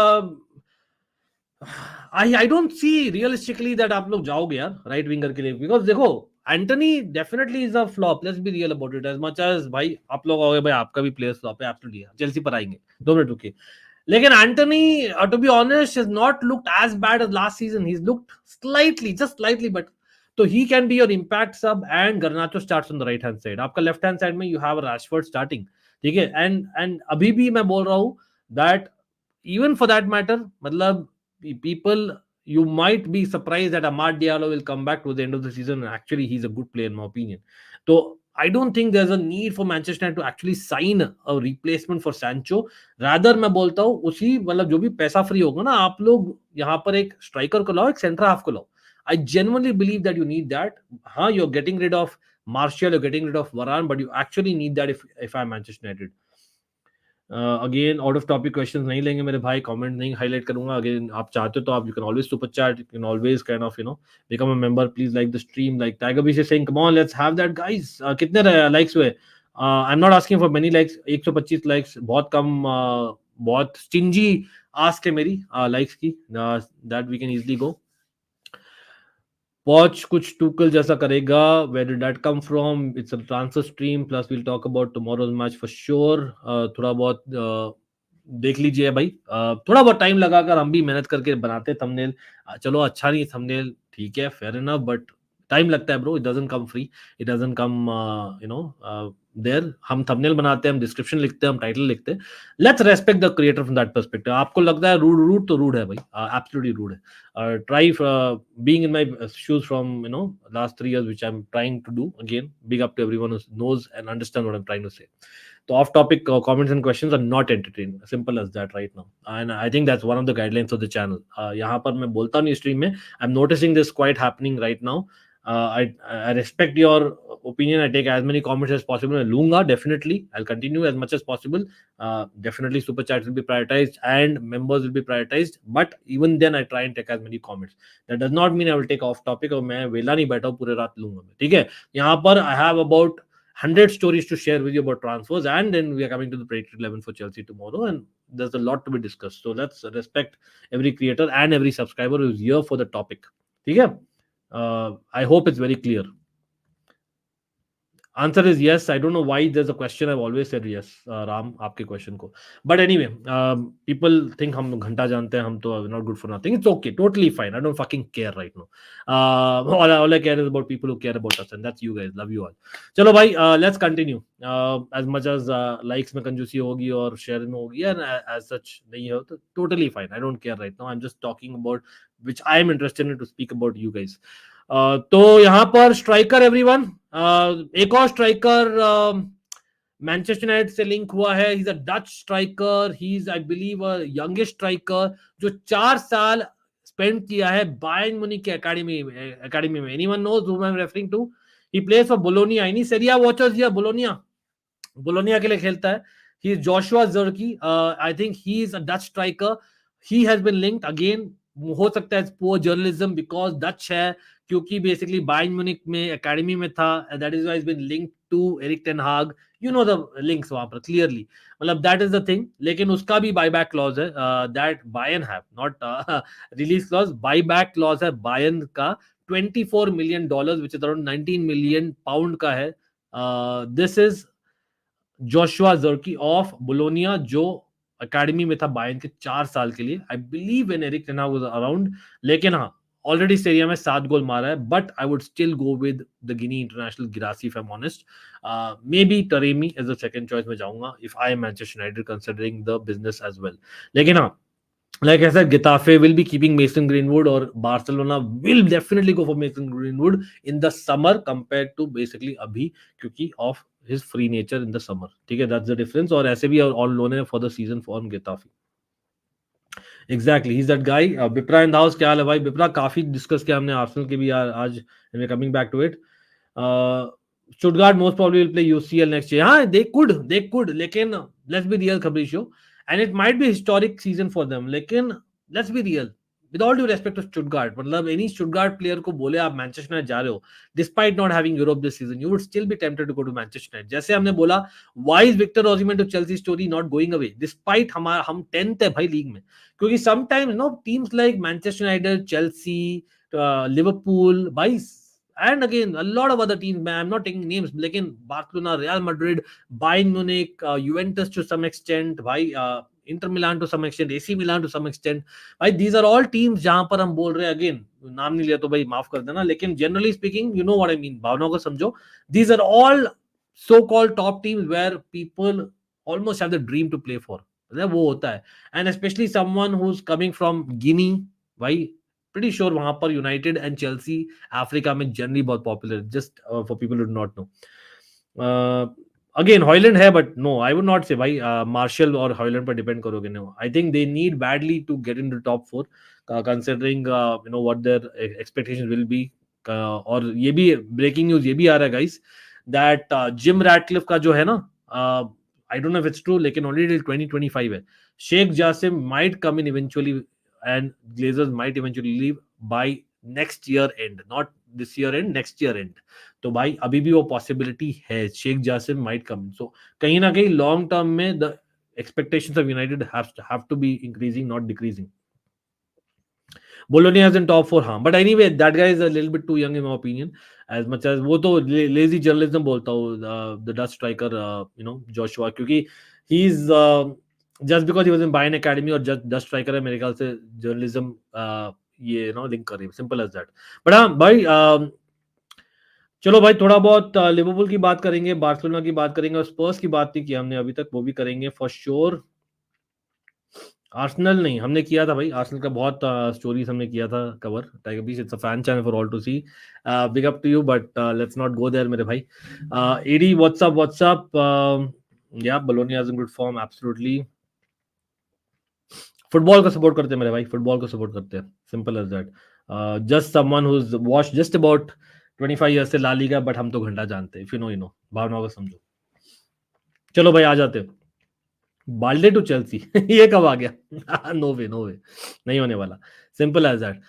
I don't see realistically that आप लोग जाओगे यार राइट विंगर के लिए, बिकॉज देखो Antony definitely is a flop, let's be real about it. As much as भाई आप लोग आओगे भाई आपका भी प्लेयर फ्लॉप है एब्सोल्युटली. चेल्सी पर आएंगे 2 मिनट रुकिए. लेकिन Antony to be honest has not looked as bad as last season. He's looked slightly, just slightly better. So he can be your impact sub, and Garnacho starts on the right hand side. आपका left hand side में you have Rashford starting, ठीक है. and अभी भी मैं बोल रहा हूँ that even for that matter, मतलब people, you might be surprised that Amad Diallo will come back to the end of the season, and actually he's a good player in my opinion. So I don't think there's a need for Manchester United to actually sign a replacement for Sancho. Rather मैं बोलता हूँ उसी मतलब जो भी पैसा free होगा ना, आप लोग यहाँ पर एक स्ट्राइकर को लाओ, एक सेंटर हाफ को लाओ. I genuinely believe that you need that. हाँ, you're getting rid of Martial, you're getting rid of Varane, but you actually need that if I'm Manchester United. Again out of topic questions नहीं लेंगे मेरे भाई, comment नहीं highlight करूंगा. Again आप चाहते हो तो आप you can always super chat, you can always kind of become a member. Please like the stream, like Tiger B से saying come on let's have that guys. कितने लाइक्स हुए? I am not asking for many likes. 125 likes बहुत कम, बहुत stingy ask है मेरी likes की. That we can easily go. Watch कुछ टूकल जैसा करेगा. Where did that come from? It's a transfer stream. Plus we'll talk about tomorrow's match for sure. थोड़ा बहुत देख लीजिए भाई. थोड़ा बहुत टाइम लगाकर हम भी मेहनत करके बनाते हैं थंबनेल. चलो अच्छा नहीं थंबनेल, ठीक है, फेयर इनफ, बट टाइम लगता है bro. It doesn't come free, it doesn't come there. हम थंबनेल बनाते हैं, हम डिस्क्रिप्शन लिखते हैं, हम टाइटल लिखते हैं. Let's respect the creator from that perspective. आपको लगता है रूड तो रूड है भाई, एब्सोल्युटली रूड है. Try being in my shoes from last 3 years, which I'm trying to do. Again, big up to everyone who knows and understands what I'm trying to say. So off topic comments and questions are not entertaining, simple as that right now, and I think that's one of the guidelines of the channel. यहाँ पर मैं बोलता नहीं stream में, I'm noticing this quite happening right now. I respect your opinion. I take as many comments as possible. I लूंगा definitely. I'll continue as much as possible. Definitely super chats will be prioritized and members will be prioritized. But even then, I try and take as many comments. That does not mean I will take off topic और मैं वेला नहीं बैठा हूँ पूरे रात लूंगा मैं, ठीक है. यहाँ पर I have about 100 stories to share with you about transfers, and then we are coming to the predicted 11 for Chelsea tomorrow, and there's a lot to be discussed. So let's respect every creator and every subscriber who is here for the topic. ठीक है. I hope it's very clear. Answer is yes. I don't know why there's a question. I've always said yes, Ram, आपके question को. But anyway, people think हम घंटा जानते हैं, हम तो not good for nothing. It's okay, totally fine. I don't fucking care right now. All I care is about people who care about us, and that's you guys. Love you all. चलो भाई, let's continue. As much as likes में कंजूसी होगी और share में होगी, and as such नहीं हो तो totally fine. I don't care right now. I'm just talking about which I am interested in to speak about you guys. तो यहाँ पर स्ट्राइकर एवरीवन, एक और स्ट्राइकर मैनचेस्टर यूनाइटेड से लिंक हुआ है. He is a Dutch striker. He is I believe a youngest striker जो 4 साल स्पेंड किया है बायर्न म्यूनिख के एकेडमी में. Anyone knows who I am referring to? He plays for Bologna. Any Serie watchers या Bologna के लिए खेलता है. He is Joshua Zirkzee. I think he is a Dutch striker. He has been linked again. हो सकता है poor journalism because Dutch है, क्योंकि basically Bayern Munich में academy में था, and that is why he's been linked to Erik ten Hag. You know the links वहां पर clearly. मतलब that is the thing. लेकिन उसका भी buyback clause है, that Bayern have, not release clause. Buyback clause है Bayern का $24 million, which is around 19 million pound का है. This is Joshua Zirkzee of Bologna जो एकेडमी में था बायर्न के 4 साल के लिए. I believe when Erik ten Hag was around. लेकिन हाँ, ऑलरेडी सीरिया में 7 गोल मारा है. But I would still go with the Guinea international Guirassy if I am honest. Maybe Taremi as the second choice में जाऊंगा if I am Manchester United considering the business as well. लेकिन हाँ, like I said, Getafe will be keeping Mason Greenwood, or Barcelona will definitely go for Mason Greenwood in the summer compared to basically अभी, क्योंकि of his free nature in the summer. ठीक है, that's the difference. और ऐसे भी on loan है for the season from Getafe. Exactly, he's that guy. Bipra in the house. क्या हाल है भाई? Bipra काफी डिस्कस किया हमने आर्सेनल के भी यार आज. we're coming back to it. Stuttgart most probably will play UCL next year. हाँ, they could. लेकिन let's be real, Fabricio. And it might be a historic season for them. लेकिन let's be real. With all due respect to Stuttgart, मतलब any Stuttgart player को बोले आप Manchester United जा रहे हो, despite not having Europe this season, you would still be tempted to go to Manchester United. जैसे हमने बोला, why is Victor Osimhen to Chelsea story not going away? Despite हम 10th है भाई लीग में, क्योंकि sometimes teams like Manchester United, Chelsea, Liverpool, भाई, and again a lot of other teams, man, I'm not taking names, लेकिन Barcelona, Real Madrid, Bayern Munich, Juventus to some extent, भाई, Inter Milan to some extent, AC Milan to some extent, भाई, these are all teams जहां पर हम बोल रहे हैं, again नाम नहीं लिया तो भाई माफ कर देना, लेकिन generally speaking, you know what I mean, भावनाओं को समझो. These are all so-called top teams where people almost have the dream to play for. वो होता है, and especially someone who's coming from Guinea, भाई, pretty sure वहां पर United and Chelsea Africa में जनरली बहुत popular, just for people who do not know. Again Hojlund है, but no, I would not say भाई मार्शल और Hojlund पर depend करोगे. No, I think they need badly to get in the top 4 considering you know what their expectations will be. और ये भी breaking news ये भी आ रहा है गाइस, दैट जिम रैटक्लिफ का जो है ना, I don't know if it's true, लेकिन ओनली टिल 2025 है. Sheikh Jassim might come in eventually and Glazers might eventually leave by next year end, not this year end, next year end. तो भाई अभी भी वो possibility है, Sheikh Jasim might come. So कहीं ना कहीं long term में the expectations of United have to be increasing, not decreasing. Bologna is in top 4, हाँ, but anyway that guy is a little bit too young in my opinion, as much as वो तो lazy journalism बोलता हूँ, the Dutch striker you know Joshua, क्योंकि he's just because he was in Bayern Academy और just striker है, मेरे ख्याल से जर्नलिज्म ये नो लिंक कर रही है, सिंपल एज दैट. बट हाँ भाई, चलो भाई थोड़ा बहुत लिवरपूल की बात करेंगे, बार्सिलोना की बात करेंगे, और स्पर्स की बात नहीं की हमने अभी तक, वो भी करेंगे फॉर श्योर. आर्सेनल नहीं हमने किया था भाई, आर्सेनल का बहुत स्टोरीज हमने किया था cover. Tiger Beach it's a fan channel for all to see. Big up to you, but let's not go there मेरे भाई. Eddie what's up. Yeah Bologna is in good form, absolutely. Football को support करते हैं मेरे भाई, football को support करते हैं, simple as that. Just someone who is watched just about 25 years से ला लीगा, बट हम तो घंटा जानते हैं. If you know, you know, भावनाओं को समझो. चलो भाई आ जाते हैं. बाल्डे टू चेल्सी ये कब आ गया? नो वे नहीं होने वाला, simple as that.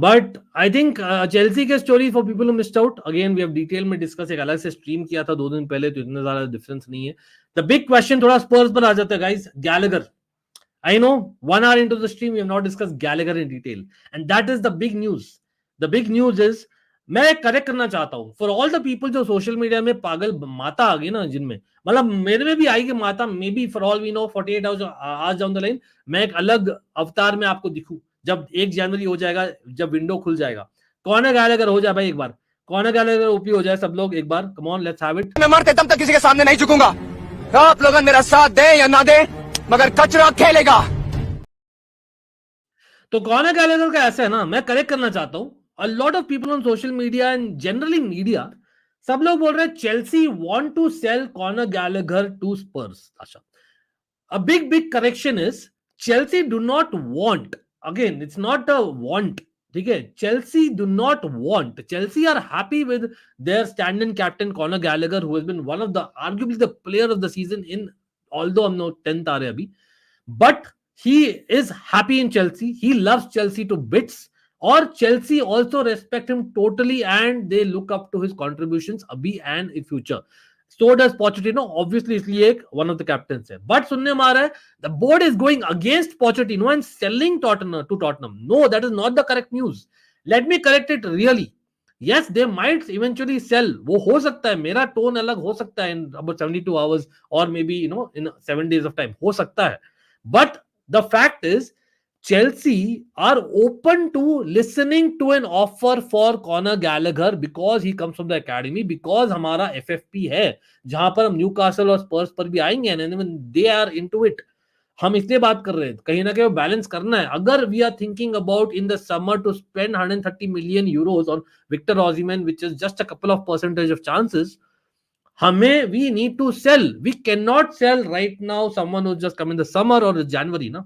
But I think Chelsea के story for people who missed out, again we have detail में डिस्कस, एक अलग से स्ट्रीम किया था 2 दिन पहले, तो इतना ज्यादा डिफरेंस नहीं है. द बिग क्वेश्चन थोड़ा स्पर्स पर आ जाता है guys. Gallagher, I know 1 hour into the stream we have not discussed Gallagher in detail, and that is the big news. The big news is, मैं करेक्ट करना चाहता हूं फॉर ऑल द पीपल जो social media में पागल माता आ गई ना, जिनमें मतलब मेरे में भी आएगी माता, maybe for all we know 48 hours down the line मैं एक अलग अवतार में आपको दिखूं जब 1 जनवरी हो जाएगा, जब विंडो खुल जाएगा. कॉनर गैलेगर हो जाए भाई एक बार, कॉनर गैलेगर ओपी हो जाए सब लोग एक बार, come on let's have it. मैं मरते दम तक किसी के सामने नहीं झुकूंगा. आप लोग मेरा साथ दें या ना दें, मगर कचरा खेलेगा. तो कॉनर गैलेगर का ऐसा है ना, मैं करेक्ट करना चाहता हूं. A lot of people on social media and generally media सब लोग बोल रहे हैं Chelsea want to sell Conor Gallagher to Spurs. अच्छा, a big correction is Chelsea do not want. Again, it's not a want. ठीक है, Chelsea do not want. Chelsea are happy with their stand-in captain Conor Gallagher, who has been one of the arguably the player of the season in, although हम लोग 10th आ रहे अभी, but he is happy in Chelsea. He loves Chelsea to bits. Or Chelsea also respect him totally and they look up to his contributions abhi and in future. So does Pochettino. Obviously, इसलिए एक one of the captains है. But सुनने में आ रहा है the board is going against Pochettino and selling Tottenham to Tottenham. No, that is not the correct news. Let me correct it really. Yes, they might eventually sell. वो हो सकता है. मेरा tone अलग हो सकता है in about 72 hours or maybe in 7 days of time. हो सकता है. But the fact is, Chelsea are open to listening to an offer for Conor Gallagher because he comes from the academy, because हमारा FFP है जहां पर हम Newcastle और स्पर्स पर भी आएंगे and they are into it. हम इसलिए बात कर रहे हैं, कहीं ना कहीं बैलेंस करना है. अगर we are thinking about in the summer to spend 130 million euros on Victor Osimhen, which is just a couple of percentage of chances, हमें we need to sell. We cannot sell right now someone who's just come in the summer or January ना.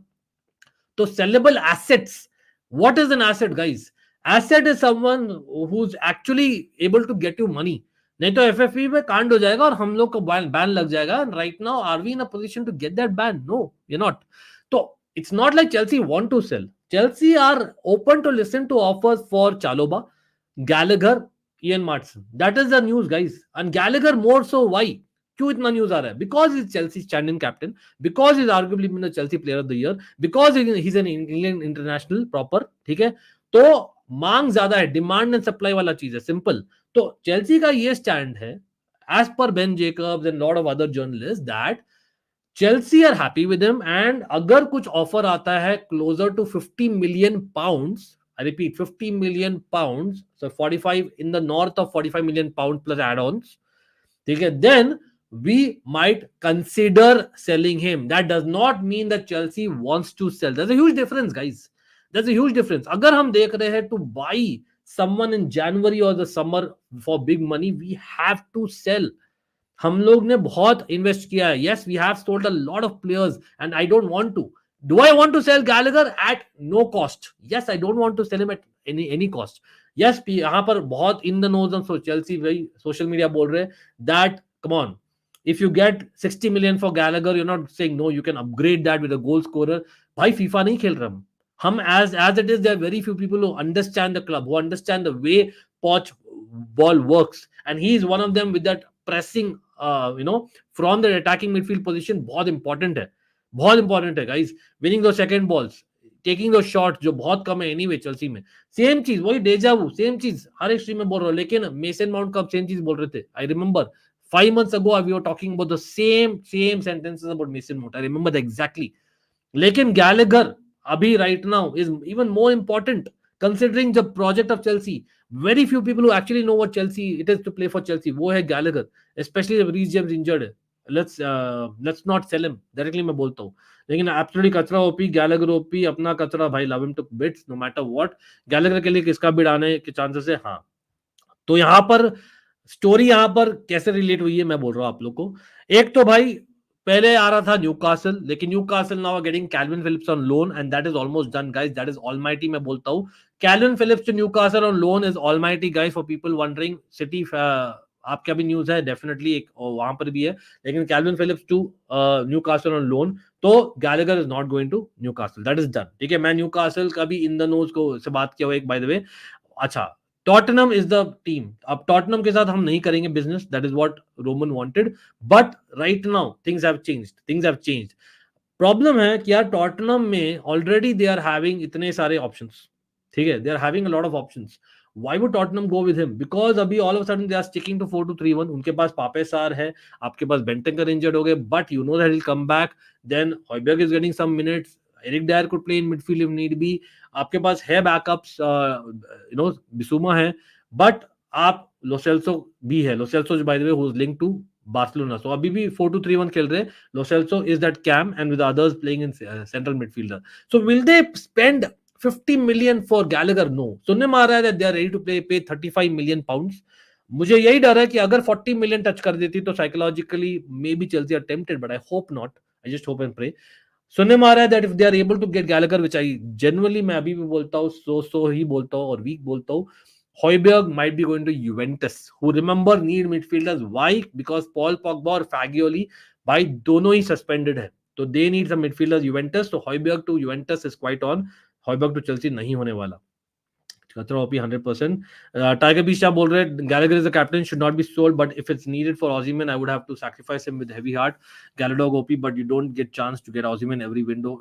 So sellable assets. What is an asset, guys? Asset is someone who's actually able to get you money. नहीं तो FFP में कांड हो जाएगा और हम लोग को बैन लग जाएगा. Right now are we in a position to get that ban? No, you not. तो it's not like Chelsea want to sell. Chelsea are open to listen to offers for Chalobah, Gallagher, Ian Maatsen. That is the news, guys. And Gallagher more so. Why? क्यों इतना news आ रहा है? Because is Chelsea standing captain, because is arguably been the Chelsea player of the year, because he is an England international proper. ठीक है, तो मांग ज्यादा है. डिमांड एंड सप्लाई वाला चीज है, सिंपल. तो चेल्सी का ये स्टैंड है, as per Ben Jacobs and lot of other journalist, that Chelsea are happy with him. And अगर कुछ ऑफर आता है closer to 50 million pounds, I repeat 50 million pounds, so 45 in the north of 45 million pounds plus add-ons, ठीक है, then we might consider selling him. That does not mean that Chelsea wants to sell. There's a huge difference, guys. There's a huge difference. अगर हम देख रहे हैं to buy someone in January or the summer for big money, we have to sell. हम लोग ने बहुत invest किया है. Yes, we have sold a lot of players and I don't want to. Do I want to sell Gallagher at no cost? Yes, I don't want to sell him at any cost. Yes, यहाँ पर बहुत in the nose on Chelsea, भाई social media बोल रहे हैं that come on, if you get 60 million for Gallagher, you're not saying no, you can upgrade that with a goal scorer. भाई FIFA नहीं खेल रहा हम. As it is, there are very few people who understand the club, who understand the way Poch ball works, and he is one of them with that pressing from the attacking midfield position. बहुत important है, बहुत important है, guys. Winning दो second balls, taking दो shot, जो बहुत कम है anyway Chelsea में. सेम चीज, वही डेजावू, सेम चीज हर एक स्ट्रीम में बोल रहा हूं. लेकिन मेसन माउंट कब सेम चीज बोल रहे थे? I remember 5 months ago we were talking about the same sentences about Mason Mount. I remember that exactly. लेकिन गैलेगर अभी right now is even more important considering the project of Chelsea. Very few people who actually know what Chelsea it is to play for Chelsea, वो है Gallagher. Especially if Reece James injured है. Let's not sell him directly, मैं बोलता हूँ. लेकिन absolutely कचरा OP, Gallagher OP, अपना कचरा भाई. Love him to bits no matter what. Gallagher के लिए किसका बिड आने के चांसेस है? हाँ. तो यहाँ पर स्टोरी यहाँ पर कैसे रिलेट हुई है मैं बोल रहा हूँ आप लोग को. एक तो भाई पहले आ रहा था न्यूकासल, लेकिन Newcastle now are getting Calvin Phillips on loan and that is almost done, guys. That is almighty. मैं बोलता हूँ Calvin Phillips to Newcastle on loan is almighty, guys. For people wondering, City आपका भी news है definitely एक वहां पर भी है, लेकिन kelvin Phillips to Newcastle on loan. तो Gallagher is not going to Newcastle, that is done. ठीक है, मैं न्यूकासल का भी इन द नोज को से बात किया हुआ एक, बाय द वे. अच्छा, टॉटनम इज द टीम. अब टॉटनम के साथ हम नहीं करेंगे business, that is what Roman wanted, but right now things have changed. Problem है कि यार टॉटनम में ऑलरेडी दे आर हैविंग इतने सारे ऑप्शंस. ठीक है, they are having a lot of options. Why would Tottenham go with him? Because अभी all of a sudden they are sticking to 4-2-3-1. उनके पास पापे सार है, आपके पास बेंटनकर इंजर्ड हो गए, but you know that he'll come back. Then Højbjerg is getting some minutes. Eric Dyer could play in midfield if need be. आपके पास है backups, बिसुमा है, but आप लोसेल्सो भी है. Lo Celso by the way who is linked to Barcelona. So अभी भी 4-2-3-1 खेल रहे हैं. Lo Celso is that cam and with others playing in central midfielder. So will they spend 50 million for Gallagher? No. सुनने में आ रहा है that they are ready to pay 35 million pounds. मुझे यही डर है कि अगर 40 मिलियन टच कर देती तो psychologically maybe Chelsea are tempted, but I hope not, I just hope and pray. सुनने में आ रहा है that if they are able to get Gallagher, which I generally, मैं अभी भी बोलता हूँ, सो ही बोलता हूँ और वीक बोलता हूँ, Højbjerg might be going to Juventus, who remember need midfielders. Why? Because Paul Pogba और Fagioli भाई दोनों ही सस्पेंडेड है, तो they need some midfielders Juventus, तो Højbjerg to Juventus is quite on, Højbjerg to Chelsea नहीं होने वाला। खतरा ओपी 100%। टाइगर बीच आप बोल रहे हैं Gallagher is the captain, should not be sold, but if it's needed for Osimhen, I would have to sacrifice him with heavy heart. Gallagher OP, but you don't get chance to get Osimhen every window.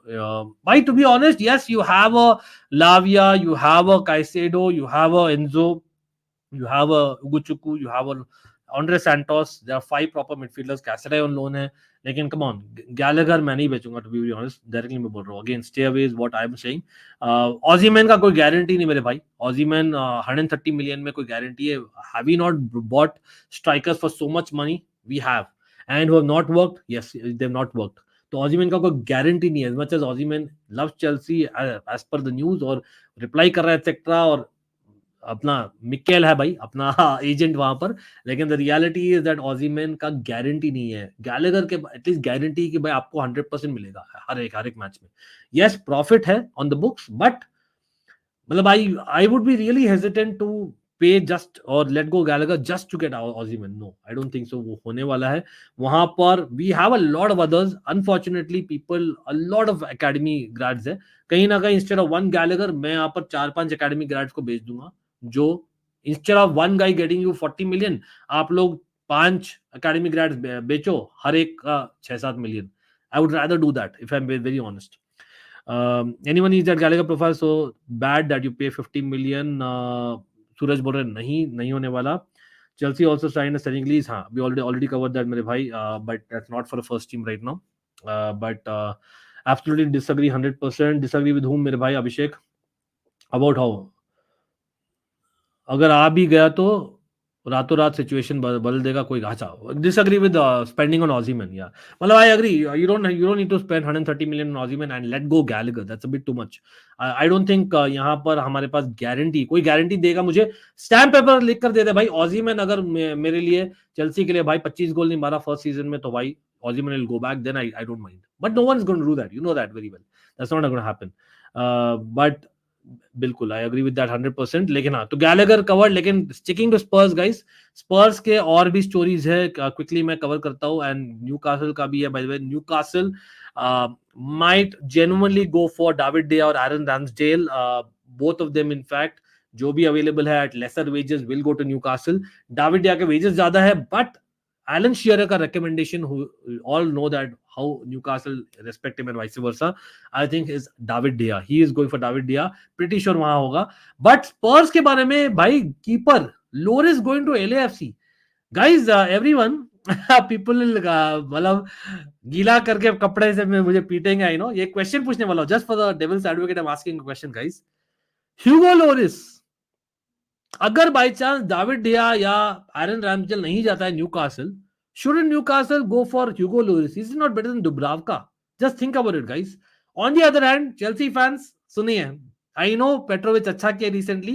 Bhai, to be honest, yes, you have a Lavia, you have a Caicedo, you have a Enzo, you have a Ugochukwu, you have a Andre Santos. There are 5 proper midfielders. Cassidy on loan है, लेकिन come on, Gallagher मैं नहीं बेचूंगा, to be honest, directly मैं बोल रहा हूँ। Again, stay away is what I am saying. Osimhen का कोई गारंटी नहीं मेरे भाई। Osimhen 130 मिलियन में कोई गारंटी है? Have we not bought strikers for so much money? We have, and who have not worked? Yes, they have not worked. तो Osimhen का कोई गारंटी नहीं है। As much as Osimhen loves Chelsea as per the news और reply कर रहा है etcetera, और अपना मिकेल है भाई अपना एजेंट वहां पर, लेकिन the reality is that Osimhen का गारंटी नहीं है। गैलेगर के एटलीस्ट गारंटी कि भाई आपको 100% मिलेगा हर एक मैच में। यस, प्रॉफिट है ऑन द बुक्स, बट मतलब I would be really hesitant to pay just और let go Gallagher just to get Osimhen। No, I don't think so वो होने वाला है। वहां पर we have a lot of others, unfortunately people, a lot of academy grads है। कहीं ना कहीं इंस्टेड ऑफ 1 Gallagher मैं यहाँ पर 4-5 एकेडमी ग्रेड्स को बेच दूंगा, जो instead of 1 guy getting you 40 million, आप लोग 5 एकेडमी ग्रेड्स बेचो, हर एक का 6-7 million. I would rather do that if I am very honest. anyone is that Gallagher profile so bad that you pay 50 million? सूरज बोल रहे नहीं होने वाला। Chelsea also signed a selling lease. हाँ, we already covered that मेरे भाई, but that's not for the first team right now. But absolutely disagree 100%. Disagree with whom मेरे भाई? अभिषेक, about how अगर आ भी गया तो रातों रात सिचुएशन बदल देगा कोई। अच्छा, disagree with spending on Osimhen, या मतलब I agree, you don't need to spend 130 million on Osimhen and let go Gallagher, that's a bit too much. I don't think यहाँ पर हमारे पास कोई गारंटी देगा मुझे, स्टैम्प पेपर लिख कर दे दे भाई Osimhen अगर मेरे लिए चेल्सी के लिए भाई 25 गोल नहीं मारा फर्स्ट सीजन में, तो भाई Osimhen will go back, then I don't mind, but no one's going to do that, you know that very well, that's not going to happen. But बिल्कुल आई एग्री विद दैट 100%। लेकिन हाँ, तो Gallagher covered, लेकिन sticking to Spurs guys, स्पर्स के और भी stories है, quickly मैं कवर करता हूँ, एंड न्यूकासल का भी है by the way. Newcastle might genuinely go for David de और Aaron Ramsdale, both of them in fact, जो भी अवेलेबल है at lesser wages will go to Newcastle. David de के वेजेस ज्यादा है, बट एलन शीयरर का recommendation, who all know that how Newcastle respect him and vice versa, I think is David De Gea. He is going for David De Gea, pretty sure वहां होगा। But Spurs के बारे में भाई, keeper Loris going to LAFC, guys, everyone people मतलब गीला करके कपड़े से मुझे पीटेंगे, आई नो। ये क्वेश्चन पूछने वाला हूं, just for the devil's advocate I'm asking a question guys। Hugo Loris, अगर बाय चांस डेविड डिया या एरन रैम्सडेल नहीं जाता है Newcastle, shouldn't Newcastle go for Hugo Lloris? Is it not better than Dubravka? Just think about it guys. On the other hand, Chelsea fans सुनिए, I know Petrovic अच्छा किया recently,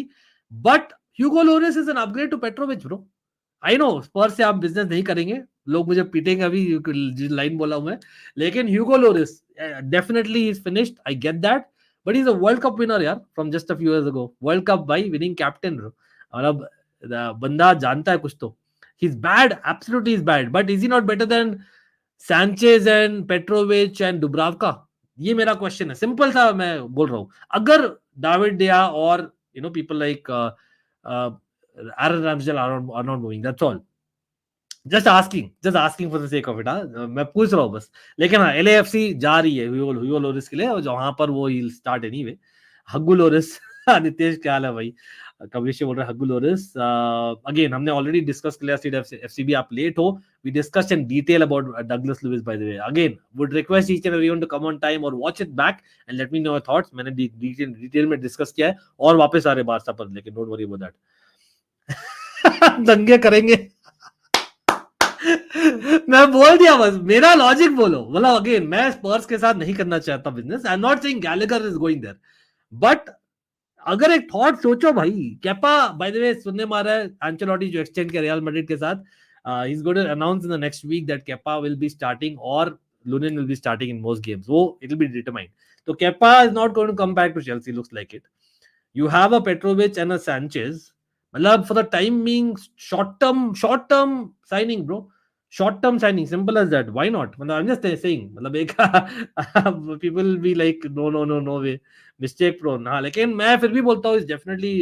but Hugo Lloris is an upgrade to Petrovic bro. I know Spurs से आप business नहीं करेंगे, लोग मुझे पीटेंगे अभी जिस लाइन बोला हूं मैं, लेकिन Hugo Lloris definitely is finished, I get that, but he's a World Cup winner यार, from just a few years ago. World Cup भाई, winning captain bro, और अब बंदा जानता है कुछ तो। He's bad, absolutely he's bad, but is he not better than Sanchez and Petrovic and Dubravka? ये मेरा क्वेश्चन है, सिंपल सा मैं बोल रहा हूँ। अगर डेविड डिया और people like Aaron Ramsdale are not moving, that's all. Just asking for the sake of it, मैं पूछ रहा हूँ बस। लेकिन हाँ, LAFC जा रही है Hugo Lloris के लिए, और वहां पर वो he'll start anyway. Hugo Lloris Nitesh क्या हाल है भाई? कविश बोल रहे हैं हग्गू लोरिस। अगेन हमने ऑलरेडी डिस्कस किया सीड एफसीबी, आप लेट हो, we discussed in detail about Douglas Luiz by the way. Again would request each and everyone to come on time और watch it back and let me know your thoughts. मैंने detail में discuss किया है और वापस आ रहे Barça पर, लेकिन डोंट वरी अबाउट दैट। दंगे करेंगे मैं बोल दिया बस, मेरा लॉजिक बोलो। मतलब अगेन मैं स्पर्स के साथ नहीं करना चाहता business, I am not saying Gallagher is going there, but अगर एक थॉट सोचो भाई, केपा बाय द वे सुनने में आ रहा है एंचेलोटी जो एक्सटेंड कर रियल मैड्रिड के साथ, he is going to announce in the next week that Kepa will be starting और Lunin will be starting in most games, वो इट विल बी डिटरमाइंड. तो Kepa is not going to come back to Chelsea, looks like it. You have a Petrovic and a Sanchez. मतलब for the time being, short term signing, bro. Short term signing, simple as that. Why not? मतलब I'm just saying. मतलब एक people will be like no way, mistake prone. हाँ, लेकिन मैं फिर भी बोलता हूँ, is definitely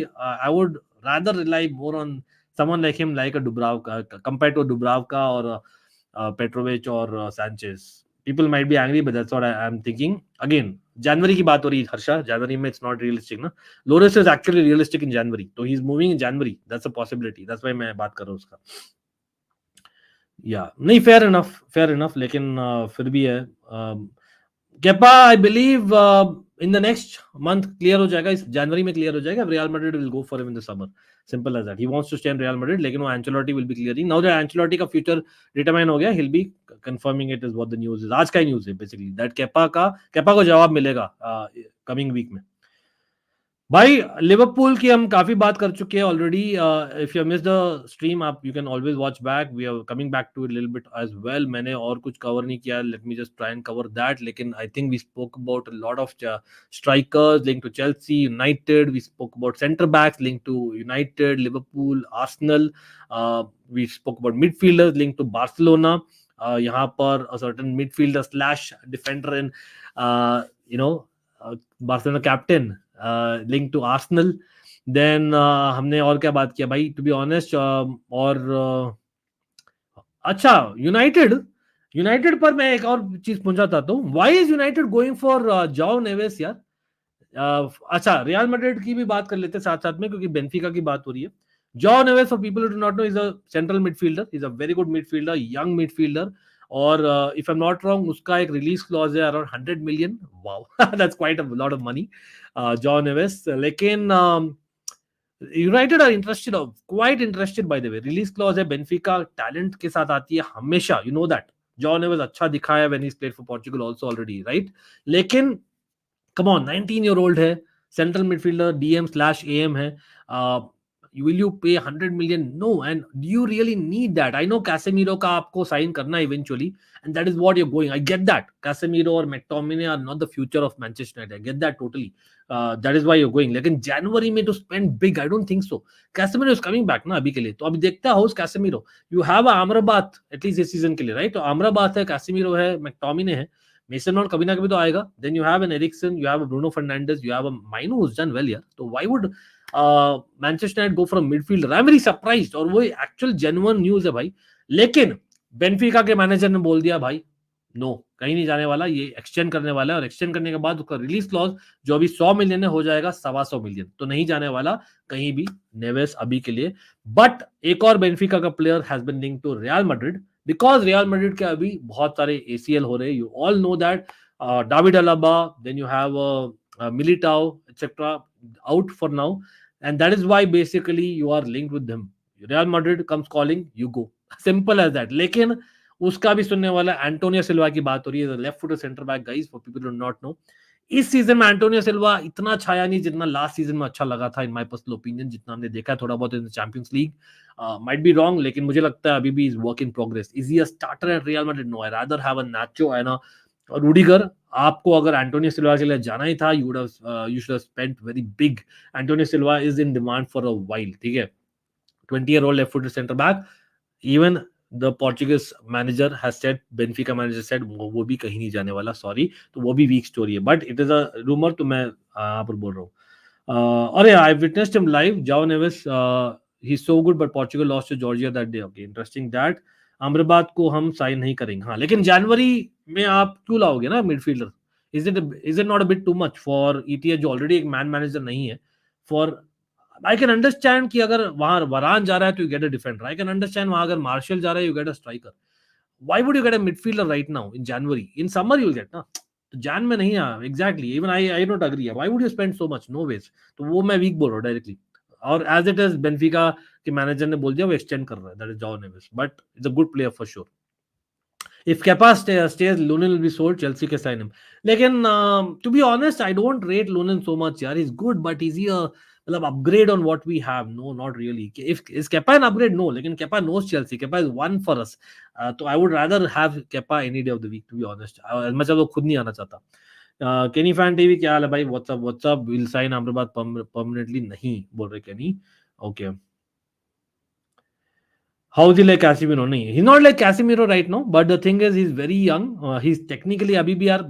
I would rather rely more on someone like him, like a Dubravka, compared to Dubravka or Petrovic or Sanchez. People might be angry, but that's what I'm thinking. Again, जनवरी की बात हो रही है हर्षा, जनवरी में it's not realistic ना. Lloris is actually realistic in January, तो he is moving in January, that's a possibility, that's why मैं बात कर रहा हूँ उसका. या नहीं, फेयर इनफ, लेकिन फिर भी है. Kepa I believe in the next month clear हो जाएगा, इस जनवरी में क्लियर हो जाएगा. Real Madrid will go for him in the summer, simple as that. He wants to stay in Real Madrid, लेकिन वो Ancelotti will be clearing now that Ancelotti का फ्यूचर डिटरमाइन हो गया. He will be confirming it, is what the news is. आज का ही news है basically that Kepa को जवाब मिलेगा कमिंग वीक में. भाई लिवरपूल की हम काफी बात कर चुके हैं already. If you miss the stream, आप you can always watch back. We are coming back to it little bit as well. मैंने और कुछ कवर नहीं किया, let me just try and cover that. लेकिन I think we spoke about a lot of strikers link to Chelsea, United. We spoke about centre backs link to United, Liverpool, Arsenal. We spoke about midfielders link to Barcelona. यहाँ पर a certain midfielder slash defender in Barcelona captain link to Arsenal. Then हमने और क्या बात किया भाई, to be honest. और अच्छा, यूनाइटेड पर मैं एक और चीज पूछना चाहता हूँ. Why is United going for जाओ नेवेस यार? अच्छा, रियल मैड्रिड की भी बात कर लेते हैं साथ साथ में, क्योंकि बेंफिका की बात हो रही है. João Neves, for people who do not know, is a central midfielder, is a very good midfielder, young midfielder. और if I am not wrong, उसका एक रिलीज क्लॉज है around 100 million. Wow, that's quite a lot of money. João Neves, लेकिन United are interested, quite interested by the way. Release clause है, Benfica talent के साथ आती है हमेशा, you know that. João Neves अच्छा दिखाया when he played for Portugal also already, right? लेकिन कम ऑन, 19-year-old है, central midfielder, DM slash am है. will you pay 100 million? No. And do you really need that? I know Casemiro का आपको sign करना eventually, and that is what you're going. I get that. Casemiro और McTominay are not the future of Manchester United. I get that totally. That is why you're going. लेकिन जनवरी में to spend big, I don't think so. Casemiro is coming back ना अभी के लिए, तो अभी देखते हैं house Casemiro. You have Amrabat at least इस सीजन के लिए, राइट? तो Amrabat है, Casemiro है, McTominay है, मेसन माउंट कभी ना कभी तो आएगा. Then you have an Eriksen, you have a Bruno Fernandes, you have a Mainoo who's done well यार. तो why would Manchester United go for a midfielder? I am very surprised. और वो actual genuine news है भाई. लेकिन बेंफिका के manager ने बोल दिया भाई, नो, कहीं नहीं जाने वाला, ये एक्सटेंड करने वाला है. और एक्सटेंड करने के बाद उसका रिलीज क्लॉज जो अभी 100 मिलियन है हो जाएगा 125 मिलियन. तो नहीं जाने वाला कहीं भी नेवेस अभी के लिए. बट एक और बेंफिका का player has been linked to Real Madrid, because Real Madrid के अभी बहुत सारे एसीएल हो रहे हैं. You all know that. David Alaba, then you have Militao, etc. out for now, and that is why basically you are linked with them. Real Madrid comes calling, you go. Simple as that. लेकिन उसका भी सुनने वाला. Antonio सिल्वा की बात हो रही है, left foot centre back guys, for people do not no. इस सीजन में एंटोनियो सिल्वा इतना छाया नहीं जितना लास्ट सीजन में अच्छा लगा था, इन माय पर्सनल ओपिनियन. जितना हमने देखा थोड़ा बहुत in Champions League, might be wrong, लेकिन मुझे लगता है अभी भी is work in progress. Is he a starter at Real Madrid? No, I rather have a Nacho and a Rudiger. आपको अगर एंटोनियो सिल्वा के लिए जाना ही था, you should have spent very big. Antonio Silva is in demand for a while, ठीक है? 20-year-old left footed center back. Even the Portuguese manager has said, Benfica manager said, वो भी कहीं नहीं जाने वाला, सॉरी. तो वो भी वीक स्टोरी है, but it is a rumour. तो मैं यहाँ पर बोल रहा हूँ. अरे I witnessed him live, Joao Neves. He is so good, but Portugal lost to Georgia that day. Okay, interesting that. Amrabat को हम साइन नहीं करेंगे. हाँ, लेकिन जनवरी में आप क्यों लाओगे ना midfielder? Is it not a bit too much for ETH, जो ऑलरेडी एक मैन मैनेजर नहीं है? फॉर आई कैन अंडरस्टैंड कि अगर वहां वरान जा रहा है तो you get a defender. I can understand वहां अगर मार्शल जा रहा है, you get a striker. Why would you get a midfielder right now in January? In summer you will get ना. तो जैन में नहीं है exactly. Even I not agree. Why would you spend so much? No ways. तो वो मैं week बोल रहा हूँ डायरेक्टली. और एज इट इज बेंफिका के मैनेजर ने बोल दिया वो एक्सटेंड कर रहा है, that is John Neves. But it's a good player for sure. If Kepa stays, Lunin will be sold. Chelsea can sign him. Lekin, to be honest, I don't rate Lunin so much. Yaar, he's good, but is he a upgrade on what we have? No, not really. If is Kepa an upgrade? No. Lekin Kepa knows Chelsea. Kepa is one for us. So I would rather have Kepa any day of the week. To be honest, as much as वो खुद नहीं आना चाहता. Kenny Fan TV क्या हाल है भाई? What's up? What's up? We'll sign Amrabat permanently. नहीं बोल रहे Kenny. Okay. How is he like Casemiro? नहीं, he's not like Casemiro right now, but the thing is he's very young. He's technically अभी भी यार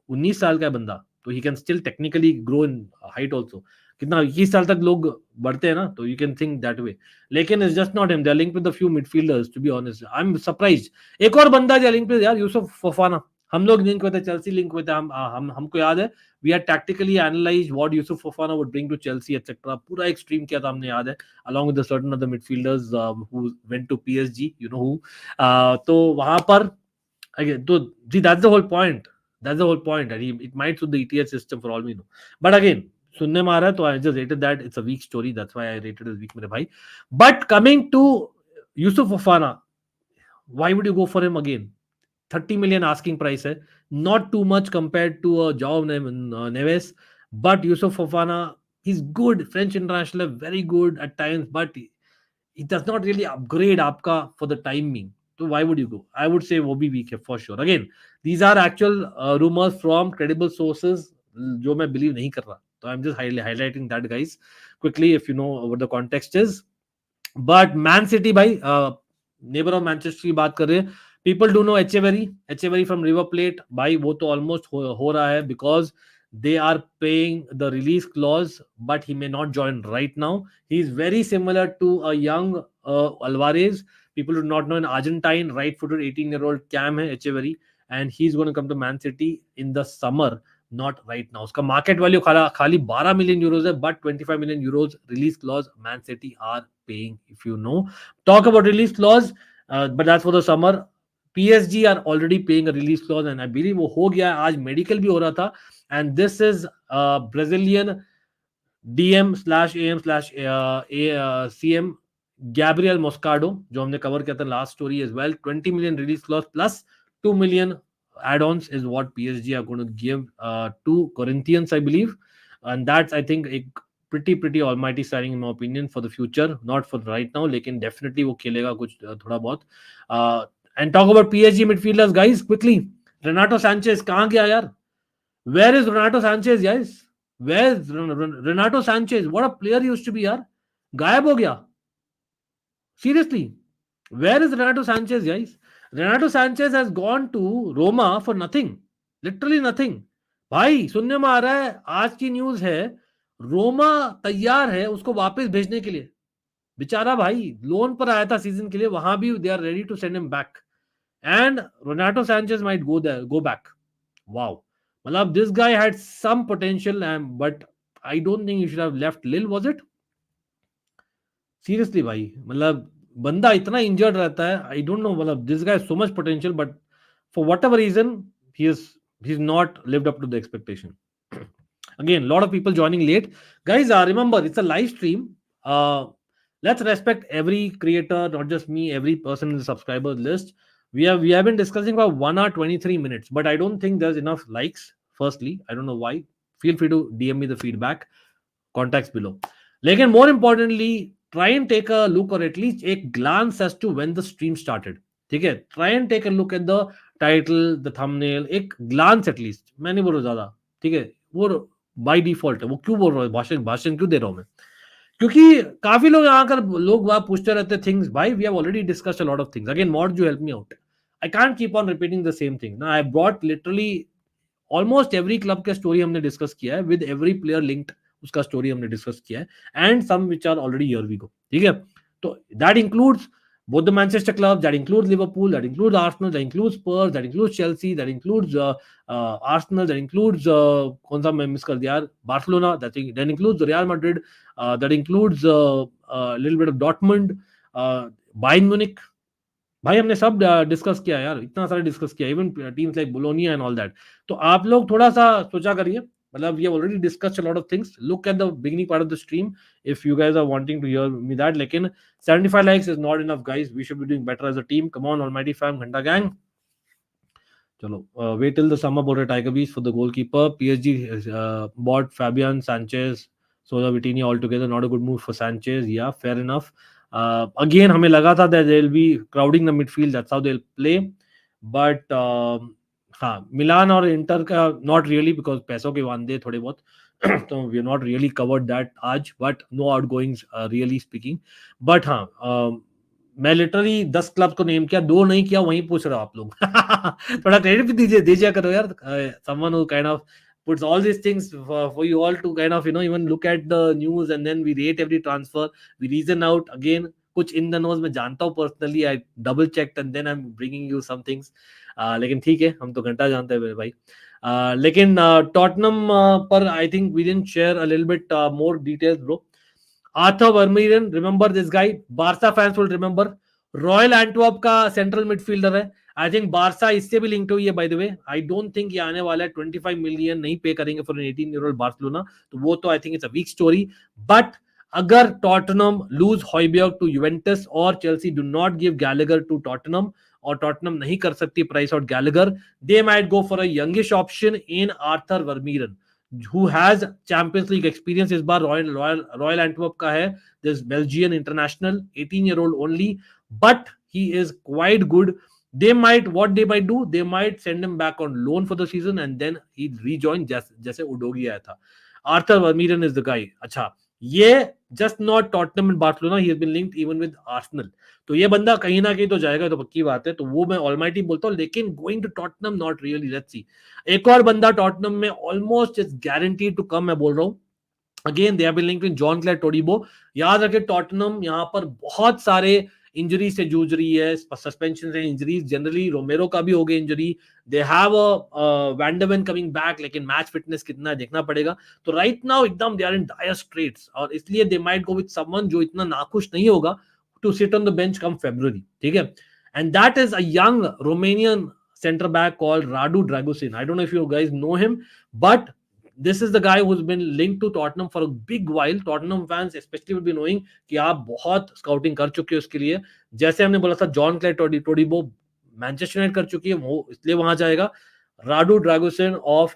19 साल का है बंदा, तो he can still technically grow in height also. कितना 21 साल तक लोग बढ़ते हैं ना, तो you can think that way. लेकिन it's just not him. They're linked with a few midfielders. To be honest, I'm surprised. एक और बंदा जो लिंक पे यार यूसुफ फफाना. हम लोग लिंक हुए थे, चेल्सी लिंक हुए थे. हमको याद है, we had tactically analyzed what Yusuf Fofana would bring to Chelsea, etc. पूरा एक stream किया था हमने, याद है, along with the certain other midfielders who went to PSG, you know who. तो वहां पर again, तो see, that's the whole point. That's the whole point. And it might suit the ETH system for all we know. But again, सुनने में आ रहा है, तो I just rated that. It's a weak story. That's why I rated it as weak, मेरे भाई. But coming to Yusuf Fofana, why would you go for him again? 30 million asking price है, not too much compared to Joao Neves, but Yusuf Fofana, he's good, French international, very good at times, but he does not really upgrade आपका for the time being. So why would you go? I would say वो भी weak है for sure. Again, these are actual rumors from credible sources जो मैं believe नहीं कर रहा. So I'm just highlighting that, guys, quickly, if you know what the context is. But Man City भाई, neighbor of Manchester की बात कर रहे हैं. People do know Echeverry from River Plate. भाई वो तो almost हो रहा है, because they are paying the release clause, but he may not join right now. He is very similar to a young Alvarez. People do not know, an Argentine right-footed 18-year-old Cam है Echeverry, and he's going to come to Man City in the summer, not right now. उसका market value खाली 12 million euros है, but 25 million euros release clause Man City are paying, if you know. Talk about release clause, but that's for the summer. PSG are already paying a release clause, and I believe वो हो गया है. आज medical भी हो रहा था, and this is Brazilian DM/AM/CM Gabriel Moscardo, जो हमने कवर किया था last story as well. 20 million release clause plus 2 million add-ons is what PSG are going to give to Corinthians, I believe, and that's, I think, a pretty almighty signing in my opinion for the future, not for right now, लेकिन definitely वो खेलेगा कुछ थोड़ा बहुत. And talk about PSG midfielders, guys, quickly. Renato Sanchez कहाँ गया यार? Where is Renato Sanchez, guys? Where is Renato Sanchez? What a player he used to be, यार. गायब हो गया. Seriously, where is Renato Sanchez, guys? Renato Sanchez has gone to Roma for nothing. Literally nothing. भाई सुनने में आ रहा है, आज की न्यूज है, रोमा तैयार है उसको वापस भेजने के लिए. बेचारा भाई लोन पर आया था सीजन के लिए, वहां भी they are ready to send him back, and Renato Sanchez might go back. Wow, मतलब this guy had some potential, but I don't think he should have left Lille, was it? Seriously भाई, मतलब बंदा इतना injured रहता है, I don't know, मतलब this guy has so much potential, but for whatever reason he's not lived up to the expectation. Again, a lot of people joining late, guys. Remember, it's a live stream. Let's respect every creator, not just me, every person in the subscribers list. We have been discussing for 1 hour 23 minutes, but I don't think there's enough likes. Firstly, I don't know why. Feel free to DM me the feedback, contacts below. Lekin more importantly, try and take a look, or at least a glance as to when the stream started. Okay, try and take a look at the title, the thumbnail, a glance at least. मैं नहीं बोल रहा ज्यादा, ठीक है, वो by default है. वो क्यों बोल रहा है, भाषण क्यों दे रहा हूं मैं? क्योंकि काफी लोग यहाँ कर लोग वहां पूछते रहते थिंग्स. भाई we have already discussed a lot of things. Again mod, you help me out. I can't keep on repeating the same thing ना. I brought literally almost every club का स्टोरी हमने डिस्कस किया है, with every player linked, उसका story हमने discuss किया है, and some which are already here we go. ठीक है, तो that includes both the Manchester clubs, that includes Liverpool, that includes Arsenal, that includes Spurs, that includes Chelsea, that includes Arsenal, that includes कौन सा मैं miss कर दिया यार, Barcelona, that then includes Real Madrid, that includes a little bit of Dortmund, Bayern Munich. भाई हमने सब discuss किया यार, इतना सारा डिस्कस किया, even teams like bologna and all that. तो आप लोग थोड़ा सा सोचा करिए, मतलब we have already discussed a lot of things. Look at the beginning part of the stream if you guys are wanting to hear me that. लेकिन 75 likes is not enough, guys. We should be doing better as a team. Come on, almighty fam, Ghanta gang. चलो wait till the summer bought a Tiger Beast for the goalkeeper. PSG bought Fabian Sanchez, Sosa Vitinha altogether. Not a good move for Sanchez. Yeah, fair enough. Again, हमें लगा था that they'll be crowding the midfield. That's how they'll play. But हाँ, मिलान और inter का not really because पैसों के वांदे थोड़े बहुत. तो we are not really covered that आज. But no outgoings really speaking. But हाँ, मैं लिटरली 10 क्लब को नेम किया, 2 नहीं किया, वहीं पूछ रहा हूं आप लोग. थोड़ा क्रेडिट भी दीजिए करो यार. Someone who kind of puts all these things for you all to kind of even look at the news and then we rate every transfer, we reason out again. कुछ इन द नोज मैं जानता हूँ personally, I double check and then I am bringing you some things. लेकिन ठीक है, हम तो घंटा जानते हैं मेरे भाई. लेकिन टॉटनम पर I think we didn't share a little bit more details bro. Arthur Vermeeren, remember this guy? Barca fans will remember. Royal Antwerp का सेंट्रल मिडफील्डर है. आई थिंक बारसा इससे भी लिंक्ड हुई है by the way. I don't think ये आने वाला है. 25 मिलियन नहीं पे करेंगे फॉर एन 18-year-old बार्सिलोना, तो वो तो I think it's a weak story. But अगर Tottenham lose Højbjerg to Juventus और Chelsea do not give Gallagher to Tottenham, और टॉटनम नहीं कर सकती price out Gallagher, they might go for a youngish option in Arthur Vermeeren who has Champions League experience. इस बार royal Antwerp का है. this Belgian international, 18-year-old only, but he is quite good. What they might do, they might send him back on loan for the season and then he rejoin जैसे उडोगी आया था. Arthur Vermeeren is the guy. अच्छा, ये just not Tottenham and Barcelona, he has been linked even with Arsenal. तो ये बंदा कहीं ना कहीं तो जाएगा, तो पक्की बात है. तो वो मैं ऑलमाइटी बोलता हूँ, लेकिन going to Tottenham not really. Let's see. एक और बंदा टॉटनम में almost is guaranteed to come, मैं बोल रहा हूँ. Again they have been linked with Jean-Clair Todibo. याद रखें, टॉटनम यहाँ पर बहुत सारे इंजरी से जूझ रही है, सस्पेंशन से इंजरीज. जनरली रोमेरो का भी हो गया injury. They have Van de Ven coming back, लेकिन मैच फिटनेस कितना है देखना पड़ेगा. तो राइट नाउ एकदम they are in dire straits, और इसलिए they might go with someone जो इतना नाखुश नहीं होगा to sit on the bench come February. ठीक है, and that is a young Romanian center back called Radu Dragusin. I don't know if you guys know him, but this is the guy who's been linked to Tottenham for a big while. Tottenham fans especially will be knowing कि आप बहुत scouting कर चुके हो उसके लिए. जैसे हमने बोला था जॉन-क्लेयर टोडिबो मैनचेस्टर यूनाइटेड कर चुकी है, वो इसलिए वहां जाएगा. राडू ड्रैगोसिन ऑफ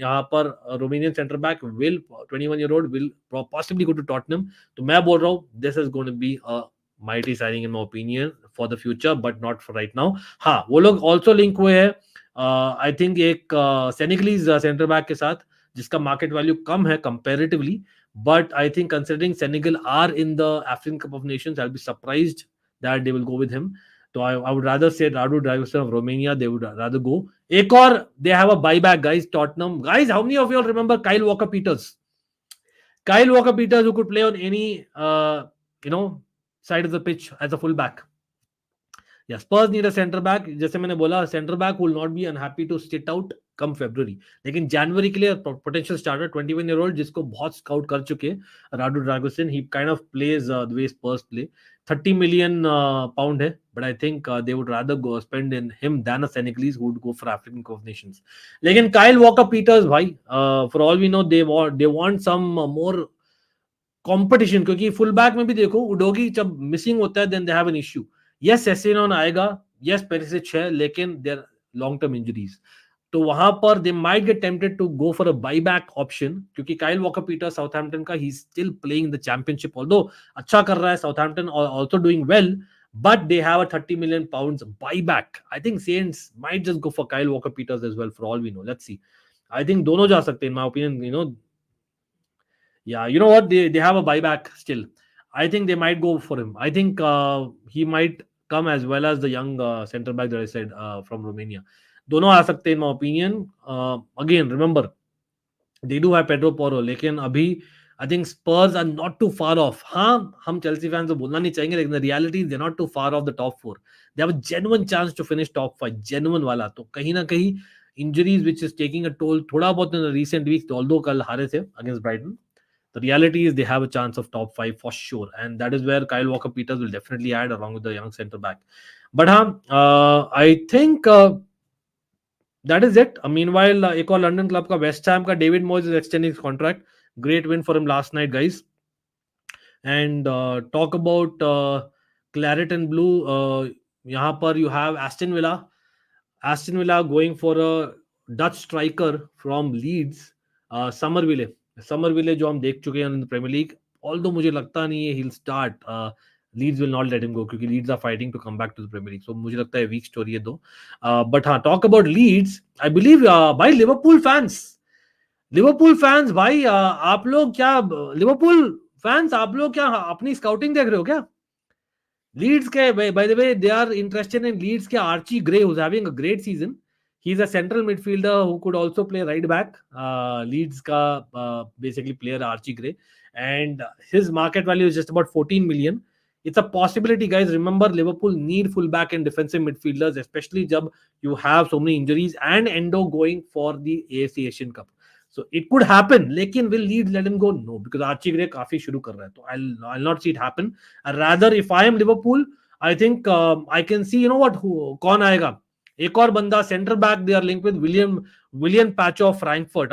यहाँ पर Romanian centre back will 21-year-old will possibly go to Tottenham. तो मैं बोल रहा हूँ this is going to be a mighty signing in my opinion for the future, but not for right now. हाँ, वो लोग also link हुए हैं आई थिंक एक सेनेगलीज सेंटर बैक के साथ, जिसका मार्केट वैल्यू कम है comparatively. But I think considering Senegal are in the African Cup of Nations, I will be surprised that they will go with him. तो I would rather say Radu Dragusin of Romania, they would rather go. एक और they have a buyback guys, Tottenham. Guys, how many of you all remember Kyle Walker Peters? Kyle Walker-Peters, who could play on any side of the pitch as a full back. Yeah, Spurs need a center back. जैसे मैंने बोला, center back will not be unhappy to sit out come February. लेकिन January के लिए potential starter 21-year-old जिसको बहुत scout कर चुके हैं, Radu Dragusin, he kind of plays the way Spurs play. 30 million pound है, but I think they would rather go spend in him than a Senegalese who would go for African Cup of Nations. लेकिन Kyle Walker-Peters भाई, for all we know they want some more competition, क्योंकि full back में भी देखो उडोगी जब missing होता है then they have an issue. Yes Sessegnon आएगा, यस पेरिसिच है, लेकिन देयर लॉन्ग टर्म इंजरीज. तो वहां पर they might get tempted to go for a buyback option, क्योंकि काइल वॉकर-पीटर्स साउथहैम्पटन का, he is still playing the Championship, although अच्छा कर रहा है Southampton, also doing well, but they have a 30 million pounds buyback. I think Saints might just go for Kyle Walker-Peters as well, for all we know. Let's see. I think दोनों जा सकते हैं in my opinion. Yeah, you know what, they have a buyback still. I think they might go for him. I think he might come as well as the young center back that I said from Romania. दोनों आ सकते हैं in my opinion. Again, remember, they do have Pedro Porro, लेकिन अभी I think Spurs are not too far off. हाँ, हम Chelsea fans को बोलना नहीं चाहेंगे, लेकिन the reality is they're not too far off the top 4. They have a genuine chance to finish top 5. Genuine वाला. तो कहीं ना कहीं injuries which is taking a toll थोड़ा बहुत in the recent weeks, although कल हारे थे against Brighton. The reality is they have a chance of top 5 for sure, and that is where Kyle Walker-Peters will definitely add along with the young centre back. But I think that is it. Meanwhile, एक और London club का West Ham का David मॉयस is extending his contract. Great win for him last night, guys. And talk about claret and blue. यहाँ पर you have Aston Villa. Aston Villa going for a Dutch striker from Leeds, Somerville. Somerville जो हम देख चुके हैं in the Premier League. Although मुझे लगता नहीं है he'll start. Leeds will not let him go क्योंकि Leeds are fighting to come back to the Premier League. So मुझे लगता है weak story है दो. But हाँ, talk about Leeds. I believe by Liverpool fans. Liverpool fans भाई आप लोग क्या लिवरपूल फैंस आप लोग क्या अपनी स्काउटिंग देख रहे हो क्या? Leeds के by the way they are interested in Leeds के Archie Gray who's having a great season. He's a central midfielder who could also play right back. Leeds का basically player Archie Gray, and his market value is just about 14 million. It's a possibility, guys. Remember, Liverpool need fullback and defensive midfielders, especially जब you have so many injuries and Endo going for the AFC Asian Cup. So it could happen. लेकिन will Leeds let him go? No, because Archie Gray काफी शुरू कर रहा है, तो I'll not see it happen. Rather, if I am Liverpool, I think I can see, you know what, कौन आएगा? एक और बंदा centre back they are link with Willian Pacho of Frankfurt.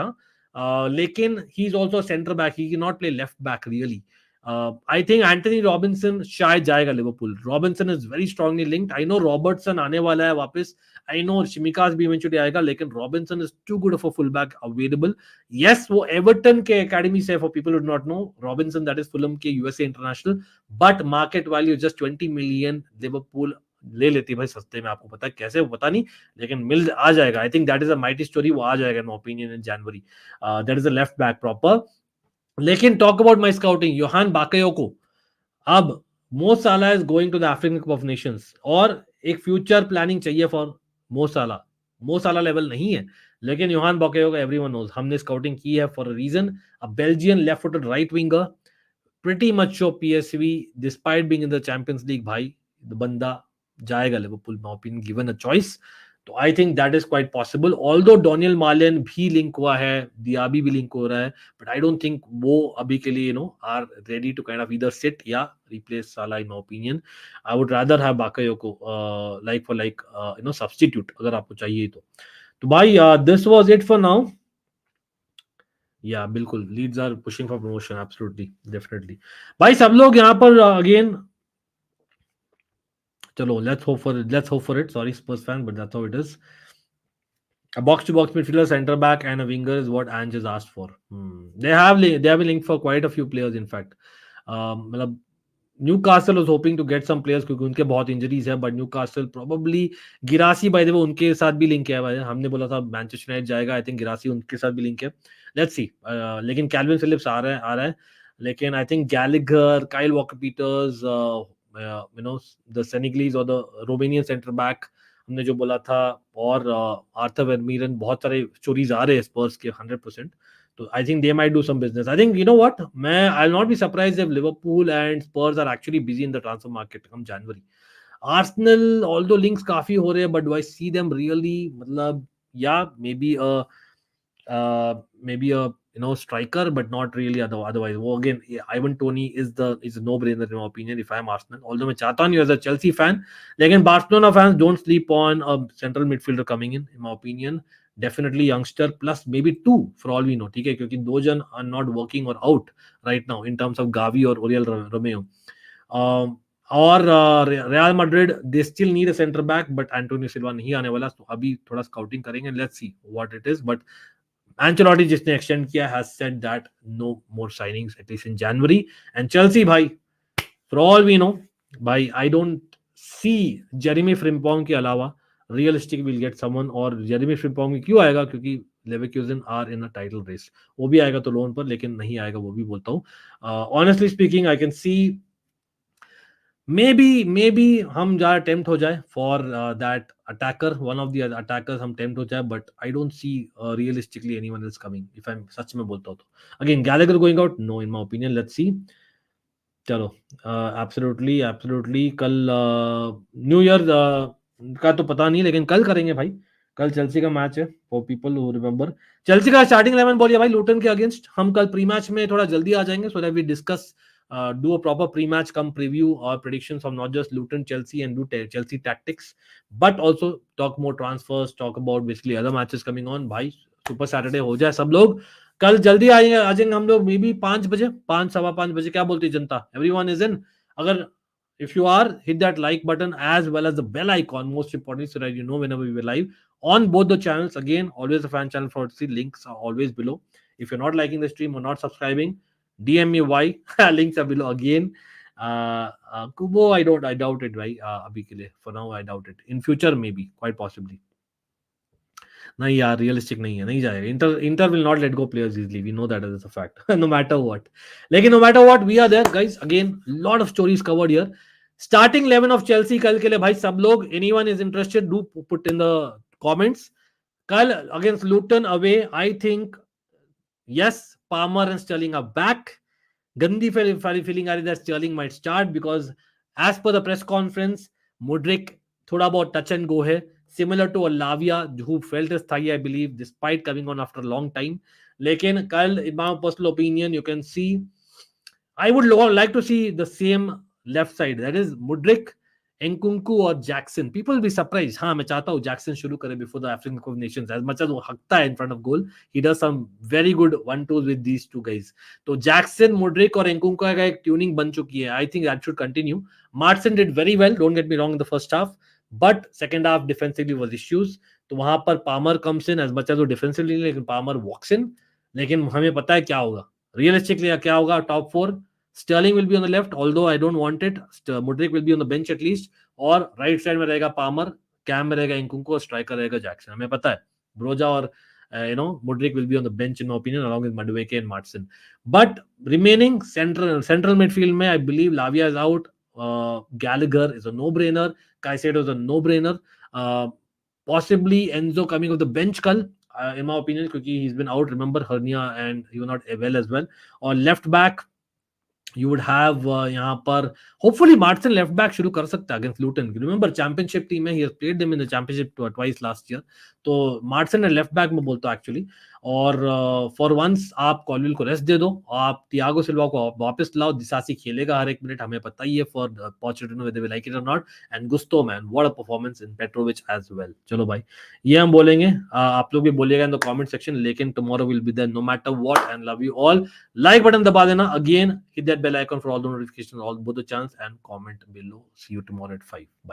लेकिन he is also centre back, he can not play left back really. I think Antony Robinson शायद जाएगा Liverpool. Robinson is very strongly linked. I know Robertson आने वाला है वापस. I know शिमिकास भी eventually आएगा, लेकिन Robinson is too good of a full back available. Yes, वो एवर्टन के एकेडमी से, for people who do not know, Robinson that is Fulham के USA international, but market value just 20 million. Liverpool ले लेती भाई सस्ते में, आपको पता है कैसे, वो पता नहीं, लेकिन मिल आ जाएगा. I think that is a mighty story, वो आ जाएगा in my opinion in January. That is a left back proper. लेकिन talk about my scouting, Yohan Bakayoko. अब Mo Salah is going to the African Cup of Nations, और एक future planning चाहिए for मो साला. मो साला लेवल नहीं है, लेकिन योहान बाकायोको एवरीवन नोज, हमने स्काउटिंग की है for a reason. A Belgian left footed right winger, pretty much show PSV despite being in the Champions League. भाई बंदा जाएगा Liverpool, my opinion, given a choice. तो I think that is quite possible. Although Daniel Malayan भी link हुआ है, दियाबी भी link हो रहा है, बट आई डोंट थिंक वो अभी के लिए are ready to kind of either sit या रिप्लेस साला. In my opinion I would rather have Bakayoko like for like substitute अगर आपको चाहिए तो भाई this was it for now. या बिल्कुल, Leeds are pushing for promotion, absolutely, definitely. भाई सब लोग यहाँ पर अगेन, चलो let's hope for it. Sorry Spurs fan, but that's how it is. A box-to-box midfielder, centre back, and a winger is what Ange has asked for. They have been linked for quite a few players, in fact. मतलब Newcastle was hoping to get some players क्योंकि उनके बहुत injuries है, but Newcastle probably Guirassy by the way उनके साथ भी link है. हमने बोला था मैनचेस्टर यूनाइटेड जाएगा, आई थिंक गिरासी उनके साथ भी लिंक है. Let's see. लेकिन कैल्विन फिलिप्स आ रहा है. लेकिन I think Gallagher, Kyle Walker Peters, the Senegalese और द रोमेनियन सेंटर बैक हमने जो बोला था, और आर्थर वर्मीरन, बहुत सारे स्टोरीज आ रहे हैं स्पर्स के 100%. तो I think they might do some business. I think you know what, मैं I will not be surprised if Liverpool and Spurs are actually busy in the transfer market come January. Arsenal although links काफी हो रहे हैं, but do I see them really, मतलब या maybe a striker, but not really otherwise. वो again, Ivan Toney is a no-brainer in my opinion if I am Arsenal. Although मैं चाहता नहीं as a Chelsea fan, लेकिन Barcelona fans don't sleep on a central midfielder coming in my opinion. Definitely youngster plus maybe two for all we know. ठीक है, क्योंकि दो जन are not working or out right now in terms of Gavi or Oriol Romeo. और Real Madrid they still need a center back, but Antonio Silva नहीं आने वाला, तो अभी थोड़ा scouting करेंगे. Let's see what it is, but Ancelotti जिसने extend किया has said that no more signings at least in January. And Chelsea भाई, for all we know भाई, I don't see Jeremy Frimpong के अलावा realistic will get someone. और Jeremy Frimpong क्यों आएगा, क्योंकि Leverkusen are in a title race. वो भी आएगा तो लोन पर, लेकिन नहीं आएगा वो भी बोलता हूँ. Honestly speaking, I can see maybe हम ज्यादा टेम्प्ट हो जाए for that attacker, one of the attackers हम टेम्प्ट हो जाए, but I don't see realistically anyone else coming if I am such में बोलता हूं तो. Again Gallagher going out, no in my opinion. Let's see. चलो एब्सोल्युटली कल new year का तो पता नहीं, लेकिन कल करेंगे भाई. कल चेल्सी का मैच है for people who remember. Chelsea का स्टार्टिंग 11 बोलिए भाई लूटन के अगेंस्ट. हम कल प्री मैच में थोड़ा जल्दी आ जाएंगे, so that we discuss do a proper pre-match come preview or predictions of not just Luton Chelsea and do Chelsea tactics, but also talk more transfers, talk about basically other matches coming on. भाई super Saturday हो जाए सब लोग, कल जल्दी आ जाएंगे हम लोग, मे बी 5 बजे, 5 सवा 5 बजे. क्या बोलती है जनता? Everyone is in. अगर If you are, hit that like button as well as the bell icon, most importantly, so that you know whenever we were live on both the channels. Again, always a fan channel for see, links are always below. If you're not liking the stream or not subscribing, DM me why. Links are below again. Kubo, I doubt it, right? Abhi ke liye. For now, I doubt it. In future, maybe, quite possibly. नहीं यार realistic नहीं है, नहीं जाएगा. Inter will not let go players easily, we know that is a fact. No matter what. लेकिन no matter what we are there guys. Again lot of stories covered here. Starting 11 of Chelsea कल के लिए भाई सब लोग, anyone is interested, do put in the comments. कल against Luton away, I think yes, Palmer and Sterling are back. Gandhi feeling are that Sterling might start because as per the press conference, Mudryk thoda bahut touch and go hai, similar to a Lavia who felt his thigh, I believe, despite coming on after a long time. Lekin kal, in my personal opinion, you can see, I would like to see the same left side, that is Mudryk, Nkunku or Jackson. People will be surprised. हाँ, मैं चाहता हूँ Jackson शुरू करे before the African Cup of Nations. As much as वो हकता है in front of goal, he does some very good 1-2s with these two guys. तो Jackson, Mudryk और Nkunku का एक tuning बन चुकी है. I think that should continue. Martin did very well. Don't get me wrong in the first half, but second half defensively was issues. तो वहाँ पर Palmer comes in as much as वो defensively, लेकिन Palmer walks in. लेकिन हमें पता है क्या होगा. Realistically क्या होगा? Top 4. Sterling will be on the left, although I don't want it. Mudryk will be on the bench at least. और राइट साइड में रहेगा पामर, कैम में रहेगा इंकुंको और स्ट्राइकर रहेगा जैक्सन. हमें पता है ब्रोजा और Mudryk will be on the bench in my opinion along with Madueke and Martin. But remaining central midfield में I believe Lavia is out. Gallagher is a no-brainer. Caicedo is a no-brainer. Possibly Enzo coming off the bench कल, in my opinion, क्योंकि he's been out. Remember hernia and he was not well as well. और left back you would have यहाँ पर hopefully Martin left back शुरू कर सकता है against Luton. Remember championship team में he has played them in the championship twice last year. तो Martin left back में बोलता हूँ actually. और for once आप कॉलविल को रेस्ट दे दो, आप थियागो सिल्वा को वापस लाओ. दिसासी खेलेगा हर एक मिनट, हमें पता ही है for Pochettino whether we like it or not. And Gusto, man, what a performance in Petrovic as well. चलो भाई ये हम बोलेंगे, आप लोग भी बोलिएगा in the comment section. लेकिन tomorrow will be there no matter what, and love you all. Like button दबा देना. Again hit that bell icon for all the notifications, all both the channels, and comment below. See you tomorrow at 5. Bye.